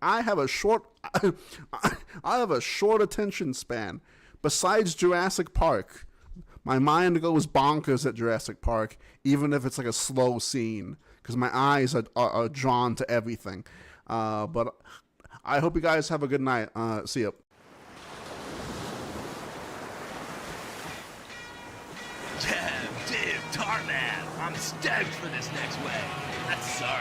I have a short attention span. Besides Jurassic Park, my mind goes bonkers at Jurassic Park, even if it's like a slow scene, because my eyes are drawn to everything. But I hope you guys have a good night. See ya. Yeah, dude, Tarman, I'm stoked for this next wave. That's sir.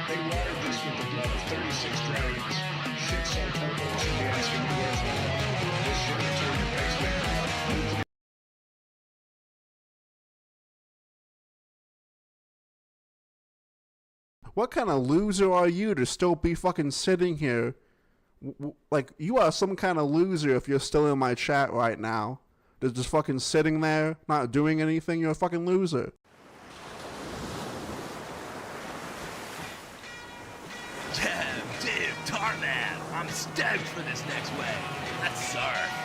They watered this with the blood of 36 dragons. Shit so purple, you should be asking me where's my love. This shit will turn your pacemaker. What kind of loser are you to still be fucking sitting here? Like, you are some kind of loser if you're still in my chat right now. Just fucking sitting there, not doing anything. You're a fucking loser. Yeah, dude, Tarman, I'm stoked for this next wave. That's sir.